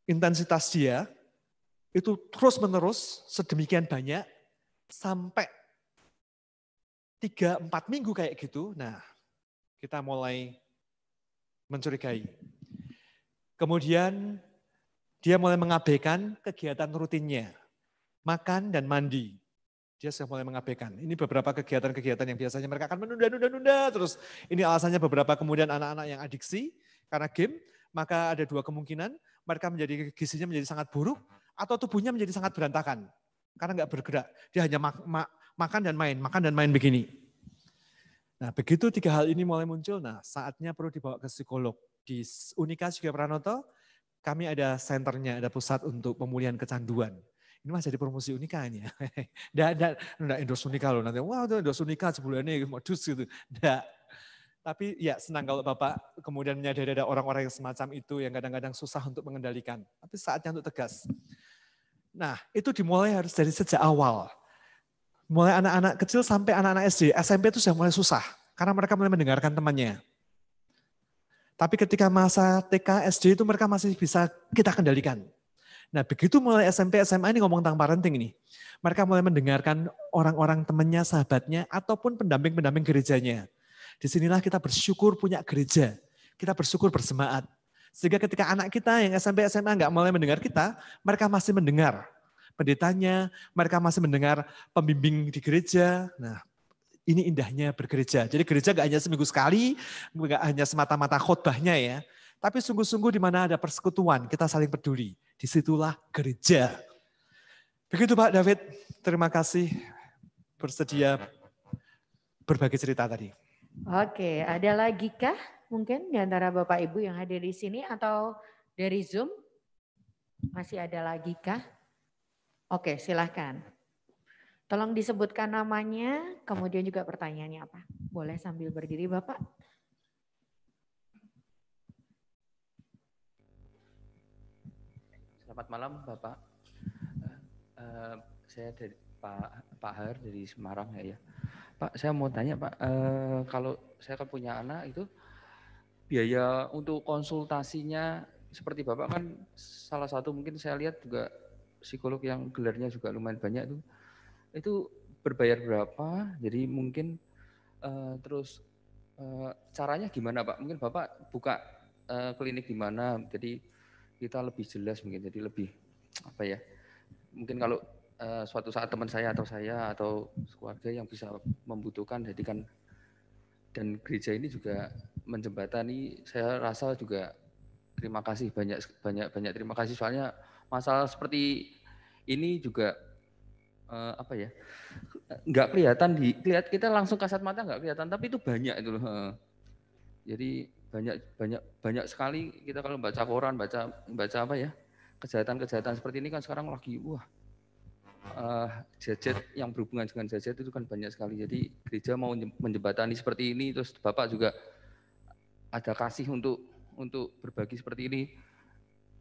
intensitas dia itu terus-menerus sedemikian banyak, sampai 3-4 minggu kayak gitu, nah kita mulai mencurigai. Kemudian dia mulai mengabaikan kegiatan rutinnya, makan dan mandi. Dia sudah mulai mengabaikan. Ini beberapa kegiatan-kegiatan yang biasanya mereka akan menunda-nunda terus. Ini alasannya beberapa kemudian anak-anak yang adiksi karena game, maka ada 2 kemungkinan, mereka menjadi gizinya menjadi sangat buruk atau tubuhnya menjadi sangat berantakan karena nggak bergerak. Dia hanya makan dan main begini. Nah begitu 3 hal ini mulai muncul, nah saatnya perlu dibawa ke psikolog. Di Unika juga Pranoto, kami ada senternya, ada pusat untuk pemulihan kecanduan. Ini masih jadi promosi Unika ini ya. Nggak endorse Unika loh, nanti wah itu endorse Unika sebulannya modus gitu. Nggak. Tapi ya senang kalau Bapak kemudian menyadari ada orang-orang yang semacam itu yang kadang-kadang susah untuk mengendalikan. Tapi saatnya untuk tegas. Nah itu dimulai harus dari sejak awal. Mulai anak-anak kecil sampai anak-anak SD, SMP itu sudah mulai susah. Karena mereka mulai mendengarkan temannya. Tapi ketika masa TK, SD itu mereka masih bisa kita kendalikan. Nah begitu mulai SMP, SMA ini ngomong tentang parenting ini. Mereka mulai mendengarkan orang-orang temannya, sahabatnya, ataupun pendamping-pendamping gerejanya. Disinilah kita bersyukur punya gereja. Kita bersyukur berjemaat. Sehingga ketika anak kita yang SMP, SMA nggak mulai mendengar kita, mereka masih mendengar pendetanya, mereka masih mendengar pembimbing di gereja. Nah Ini indahnya bergereja. Jadi gereja gak hanya seminggu sekali, gak hanya semata-mata khotbahnya ya. Tapi sungguh-sungguh di mana ada persekutuan, kita saling peduli. Disitulah gereja. Begitu Pak David, terima kasih bersedia berbagi cerita tadi. Oke, ada lagi kah mungkin di antara Bapak Ibu yang hadir di sini atau dari Zoom? Masih ada lagi kah? Oke, silahkan. Tolong disebutkan namanya, kemudian juga pertanyaannya apa. Boleh sambil berdiri Bapak. Selamat malam Bapak. Saya dari Pak Har dari Semarang ya. Pak, saya mau tanya Pak, kalau saya kan punya anak itu biaya untuk konsultasinya seperti Bapak kan salah satu mungkin saya lihat juga psikolog yang gelarnya juga lumayan banyak itu berbayar berapa? Jadi mungkin terus caranya gimana Pak? Mungkin Bapak buka klinik di mana? Jadi kita lebih jelas mungkin. Jadi lebih apa ya? Mungkin kalau suatu saat teman saya atau keluarga yang bisa membutuhkan, jadi kan dan gereja ini juga menjembatani. Saya rasa juga terima kasih banyak terima kasih soalnya masalah seperti ini juga apa ya, nggak kelihatan kita langsung kasat mata nggak kelihatan, tapi itu banyak itu loh. Jadi banyak sekali kita kalau baca koran, baca apa ya, kejahatan seperti ini kan sekarang lagi jajet yang berhubungan dengan jajet itu kan banyak sekali. Jadi gereja mau menjembatani seperti ini, terus Bapak juga ada kasih untuk berbagi seperti ini,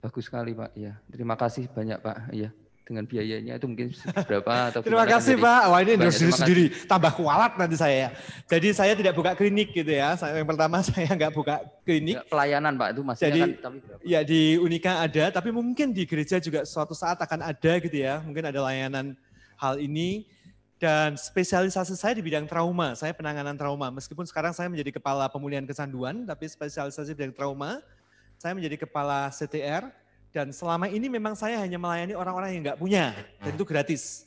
bagus sekali Pak. Ya, terima kasih banyak Pak. Ya. Dengan biayanya itu mungkin berapa atau terima kasih Pak. Wah ini sendiri tambah kualat nanti saya. Jadi saya tidak buka klinik gitu ya. Yang pertama saya nggak buka klinik. Ya, pelayanan Pak itu maksudnya. Jadi, kan tapi berapa? Ya di Unika ada, tapi mungkin di gereja juga suatu saat akan ada gitu ya. Mungkin ada layanan hal ini. Dan spesialisasi saya di bidang trauma. Saya penanganan trauma. Meskipun sekarang saya menjadi kepala pemulihan kecanduan, tapi spesialisasi bidang trauma. Saya menjadi kepala CTR. Dan selama ini memang saya hanya melayani orang-orang yang nggak punya, dan itu gratis.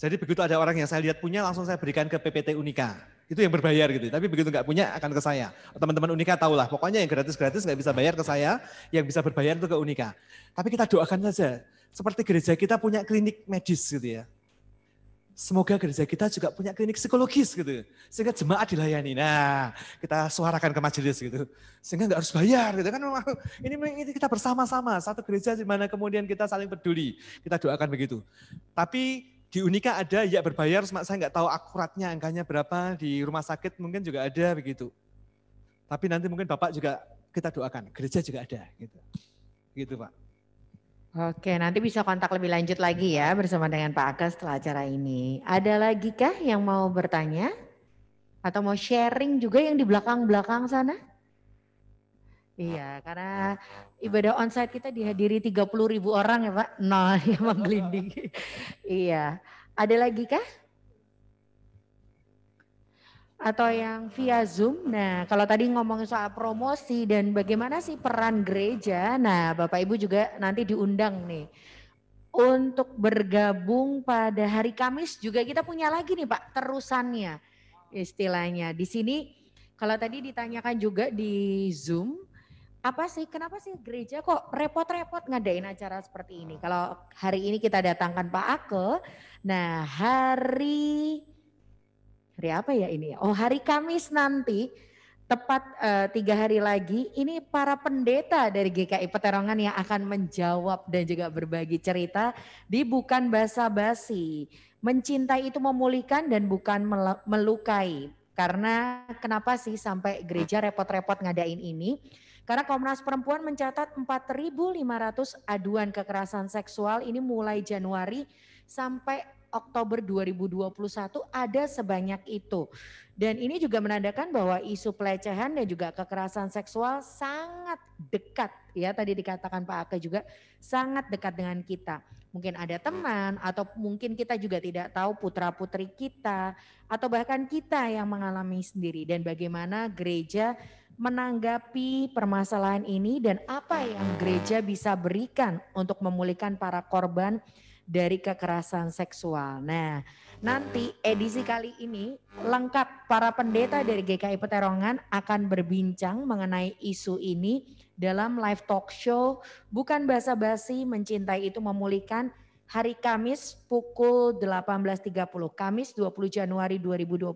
Jadi begitu ada orang yang saya lihat punya, langsung saya berikan ke PPT Unika. Itu yang berbayar gitu, tapi begitu nggak punya akan ke saya. Teman-teman Unika tahulah, pokoknya yang gratis-gratis nggak bisa bayar ke saya, yang bisa berbayar itu ke Unika. Tapi kita doakan saja, seperti gereja kita punya klinik medis gitu ya. Semoga gereja kita juga punya klinik psikologis gitu. Sehingga jemaat dilayani. Nah, kita suarakan ke majelis gitu. Sehingga nggak harus bayar gitu kan. Ini kita bersama-sama. Satu gereja di mana kemudian kita saling peduli. Kita doakan begitu. Tapi di Unika ada ya berbayar, saya nggak tahu akuratnya angkanya berapa. Di rumah sakit mungkin juga ada begitu. Tapi nanti mungkin Bapak juga kita doakan. Gereja juga ada gitu. Gitu Pak. Oke, nanti bisa kontak lebih lanjut lagi ya bersama dengan Pak Aka setelah acara ini. Ada lagi kah yang mau bertanya? Atau mau sharing juga yang di belakang-belakang sana? Iya, karena ibadah onsite kita dihadiri 30.000 orang ya Pak. Nol yang menggelinding. Iya, ada lagi kah? Atau yang via Zoom. Nah, kalau tadi ngomong soal promosi dan bagaimana sih peran gereja, nah Bapak Ibu juga nanti diundang nih untuk bergabung pada hari Kamis juga kita punya lagi nih Pak terusannya istilahnya. Di sini kalau tadi ditanyakan juga di Zoom, apa sih kenapa sih gereja kok repot-repot ngadain acara seperti ini? Kalau hari ini kita datangkan Pak Ake, nah hari apa ya ini? Oh hari Kamis nanti, tepat 3 hari lagi, ini para pendeta dari GKI Peterongan yang akan menjawab dan juga berbagi cerita di Bukan Basa-Basi. Mencintai itu memulihkan dan bukan melukai. Karena kenapa sih sampai gereja repot-repot ngadain ini? Karena Komnas Perempuan mencatat 4.500 aduan kekerasan seksual ini mulai Januari sampai Oktober 2021 ada sebanyak itu. Dan ini juga menandakan bahwa isu pelecehan dan juga kekerasan seksual sangat dekat. Ya tadi dikatakan Pak Ake juga sangat dekat dengan kita. Mungkin ada teman atau mungkin kita juga tidak tahu putra putri kita. Atau bahkan kita yang mengalami sendiri. Dan bagaimana gereja menanggapi permasalahan ini dan apa yang gereja bisa berikan untuk memulihkan para korban dari kekerasan seksual. Nah, nanti edisi kali ini lengkap para pendeta dari GKI Peterongan akan berbincang mengenai isu ini dalam live talk show Bukan Basa-Basi Mencintai Itu Memulihkan hari Kamis pukul 18.30. Kamis 20 Januari 2022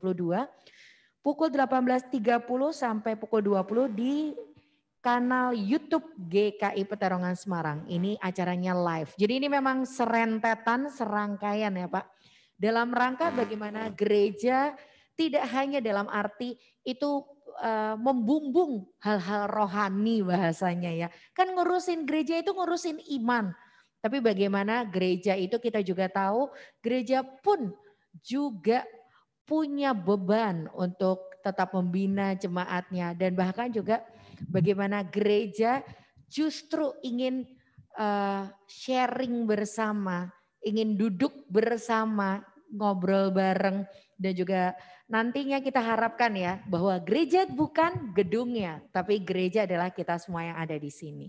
pukul 18.30 sampai pukul 20 di kanal YouTube GKI Peterongan Semarang. Ini acaranya live. Jadi ini memang serentetan, serangkaian ya Pak. Dalam rangka bagaimana gereja tidak hanya dalam arti itu membumbung hal-hal rohani bahasanya ya. Kan ngurusin gereja itu ngurusin iman. Tapi bagaimana gereja itu kita juga tahu gereja pun juga punya beban untuk tetap membina jemaatnya. Dan bahkan juga bagaimana gereja justru ingin sharing bersama, ingin duduk bersama, ngobrol bareng, dan juga nantinya kita harapkan ya bahwa gereja bukan gedungnya, tapi gereja adalah kita semua yang ada di sini.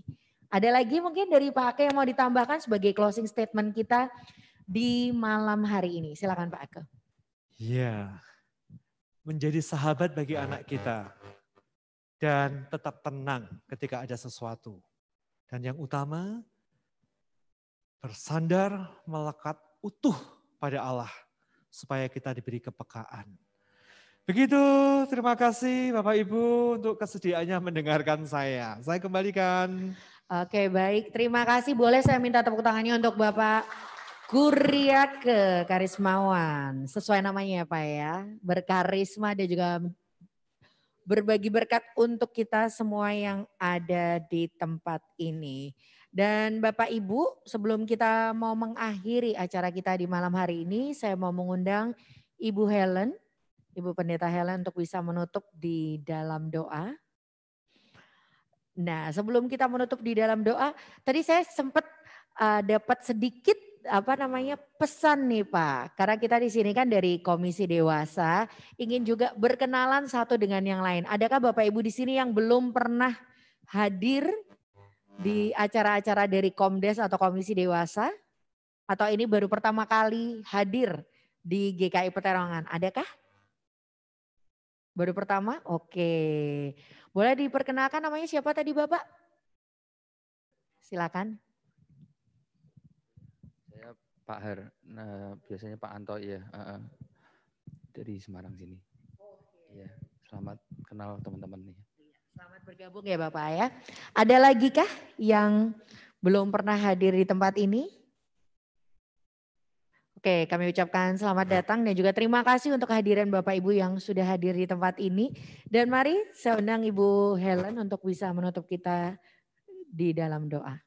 Ada lagi mungkin dari Pak Ake yang mau ditambahkan sebagai closing statement kita di malam hari ini? Silakan Pak Ake. Ya, menjadi sahabat bagi anak kita dan tetap tenang ketika ada sesuatu. Dan yang utama, bersandar melekat utuh pada Allah supaya kita diberi kepekaan. Begitu, terima kasih Bapak Ibu untuk kesediaannya mendengarkan saya. Saya kembalikan. Oke, baik. Terima kasih. Boleh saya minta tepuk tangannya untuk Bapak Kuriake Karismawan. Sesuai namanya ya Pak ya. Berkarisma dan juga berbagi berkat untuk kita semua yang ada di tempat ini. Dan Bapak Ibu, sebelum kita mau mengakhiri acara kita di malam hari ini, saya mau mengundang Ibu Helen, Ibu Pendeta Helen untuk bisa menutup di dalam doa. Nah, sebelum kita menutup di dalam doa, tadi saya sempat dapat sedikit pesan nih Pak. Karena kita di sini kan dari Komisi Dewasa ingin juga berkenalan satu dengan yang lain. Adakah Bapak Ibu di sini yang belum pernah hadir di acara-acara dari Komdes atau Komisi Dewasa? Atau ini baru pertama kali hadir di GKI Peterongan? Adakah? Baru pertama? Oke. Boleh diperkenalkan namanya siapa tadi Bapak? Silakan. Saya Pak Har, biasanya Pak Anto ya, dari Semarang sini. Ya, selamat kenal teman-teman nih. Selamat bergabung ya Bapak ya. Ada lagi kah yang belum pernah hadir di tempat ini? Oke, kami ucapkan selamat datang dan juga terima kasih untuk kehadiran Bapak Ibu yang sudah hadir di tempat ini. Dan mari saya undang Ibu Helen untuk bisa menutup kita di dalam doa.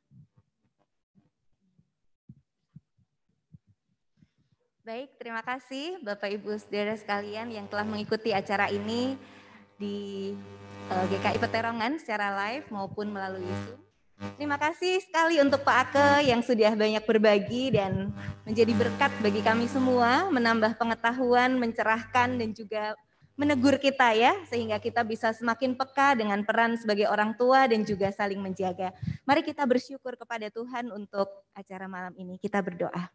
Baik, terima kasih Bapak Ibu Saudara sekalian yang telah mengikuti acara ini di GKI Peterongan secara live maupun melalui Zoom. Terima kasih sekali untuk Pak Ake yang sudah banyak berbagi dan menjadi berkat bagi kami semua, menambah pengetahuan, mencerahkan dan juga menegur kita ya, sehingga kita bisa semakin peka dengan peran sebagai orang tua dan juga saling menjaga. Mari kita bersyukur kepada Tuhan untuk acara malam ini. Kita berdoa.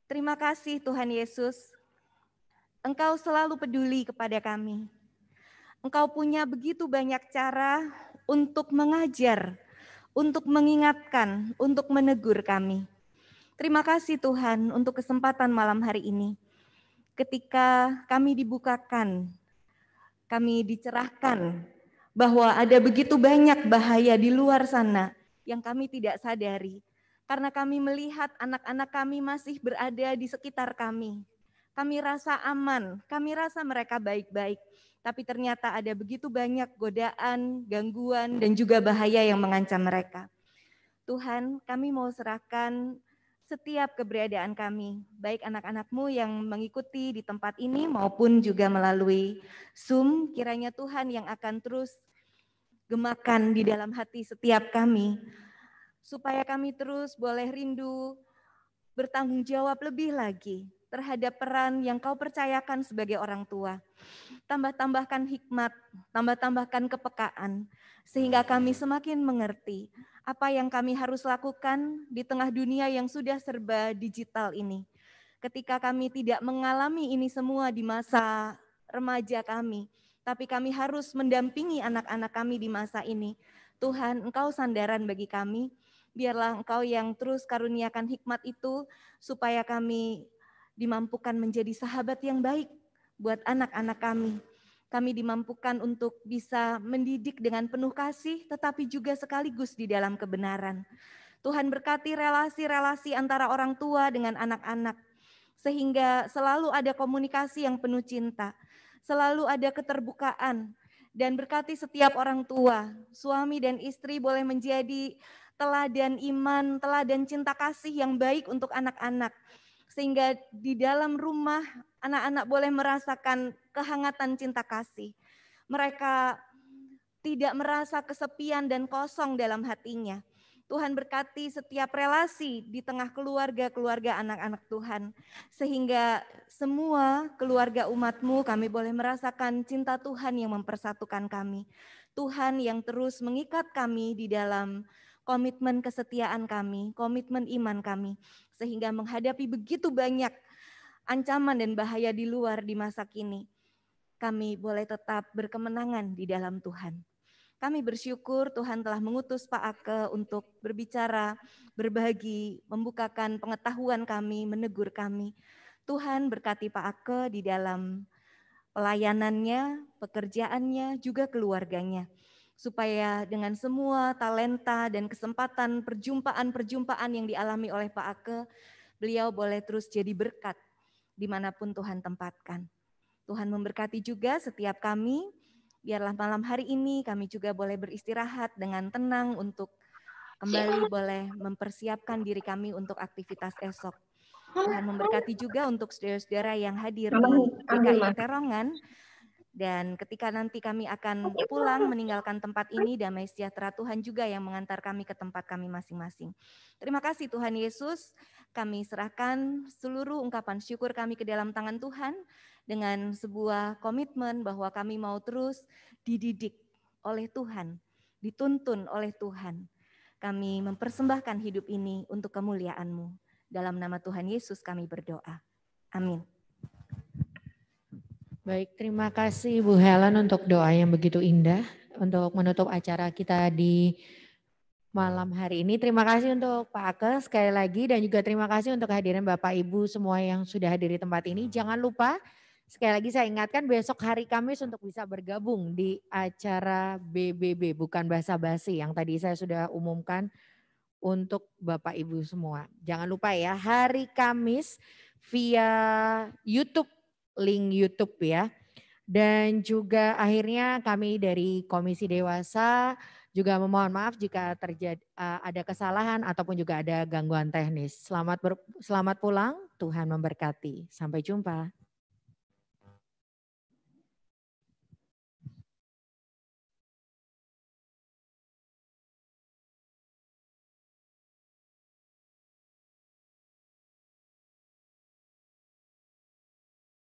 Terima kasih Tuhan Yesus, Engkau selalu peduli kepada kami. Engkau punya begitu banyak cara untuk mengajar, untuk mengingatkan, untuk menegur kami. Terima kasih Tuhan untuk kesempatan malam hari ini. Ketika kami dibukakan, kami dicerahkan bahwa ada begitu banyak bahaya di luar sana yang kami tidak sadari. Karena kami melihat anak-anak kami masih berada di sekitar kami. Kami rasa aman, kami rasa mereka baik-baik. Tapi ternyata ada begitu banyak godaan, gangguan, dan juga bahaya yang mengancam mereka. Tuhan, kami mau serahkan setiap keberadaan kami, baik anak-anak-Mu yang mengikuti di tempat ini maupun juga melalui Zoom, kiranya Tuhan yang akan terus gemakan di dalam hati setiap kami, supaya kami terus boleh rindu bertanggung jawab lebih lagi terhadap peran yang Kau percayakan sebagai orang tua. Tambah-tambahkan hikmat, tambah-tambahkan kepekaan, sehingga kami semakin mengerti apa yang kami harus lakukan di tengah dunia yang sudah serba digital ini. Ketika kami tidak mengalami ini semua di masa remaja kami, tapi kami harus mendampingi anak-anak kami di masa ini. Tuhan, Engkau sandaran bagi kami, biarlah Engkau yang terus karuniakan hikmat itu, supaya kami dimampukan menjadi sahabat yang baik buat anak-anak kami. Kami dimampukan untuk bisa mendidik dengan penuh kasih, tetapi juga sekaligus di dalam kebenaran. Tuhan berkati relasi-relasi antara orang tua dengan anak-anak, sehingga selalu ada komunikasi yang penuh cinta, selalu ada keterbukaan, dan berkati setiap orang tua, suami dan istri boleh menjadi teladan iman, teladan cinta kasih yang baik untuk anak-anak, sehingga di dalam rumah anak-anak boleh merasakan kehangatan cinta kasih. Mereka tidak merasa kesepian dan kosong dalam hatinya. Tuhan berkati setiap relasi di tengah keluarga-keluarga anak-anak Tuhan, sehingga semua keluarga umat-Mu kami boleh merasakan cinta Tuhan yang mempersatukan kami. Tuhan yang terus mengikat kami di dalam komitmen kesetiaan kami, komitmen iman kami, sehingga menghadapi begitu banyak ancaman dan bahaya di luar di masa kini, kami boleh tetap berkemenangan di dalam Tuhan. Kami bersyukur Tuhan telah mengutus Pak Ake untuk berbicara, berbagi, membukakan pengetahuan kami, menegur kami. Tuhan berkati Pak Ake di dalam pelayanannya, pekerjaannya, juga keluarganya. Supaya dengan semua talenta dan kesempatan perjumpaan-perjumpaan yang dialami oleh Pak Ake, beliau boleh terus jadi berkat dimanapun Tuhan tempatkan. Tuhan memberkati juga setiap kami, biarlah malam hari ini kami juga boleh beristirahat dengan tenang untuk kembali boleh mempersiapkan diri kami untuk aktivitas esok. Tuhan memberkati juga untuk saudara-saudara yang hadir di GKI Terongan. Dan ketika nanti kami akan pulang meninggalkan tempat ini, damai sejahtera Tuhan juga yang mengantar kami ke tempat kami masing-masing. Terima kasih Tuhan Yesus, kami serahkan seluruh ungkapan syukur kami ke dalam tangan Tuhan dengan sebuah komitmen bahwa kami mau terus dididik oleh Tuhan, dituntun oleh Tuhan. Kami mempersembahkan hidup ini untuk kemuliaan-Mu. Dalam nama Tuhan Yesus kami berdoa. Amin. Baik, terima kasih Bu Helen untuk doa yang begitu indah untuk menutup acara kita di malam hari ini. Terima kasih untuk Pak Ake sekali lagi dan juga terima kasih untuk kehadiran Bapak Ibu semua yang sudah hadir di tempat ini. Jangan lupa sekali lagi saya ingatkan besok hari Kamis untuk bisa bergabung di acara BBB bukan basa-basi yang tadi saya sudah umumkan untuk Bapak Ibu semua. Jangan lupa ya, hari Kamis via YouTube, link YouTube ya. Dan juga akhirnya kami dari Komisi Dewasa juga memohon maaf jika terjadi ada kesalahan ataupun juga ada gangguan teknis. Selamat pulang, Tuhan memberkati. Sampai jumpa.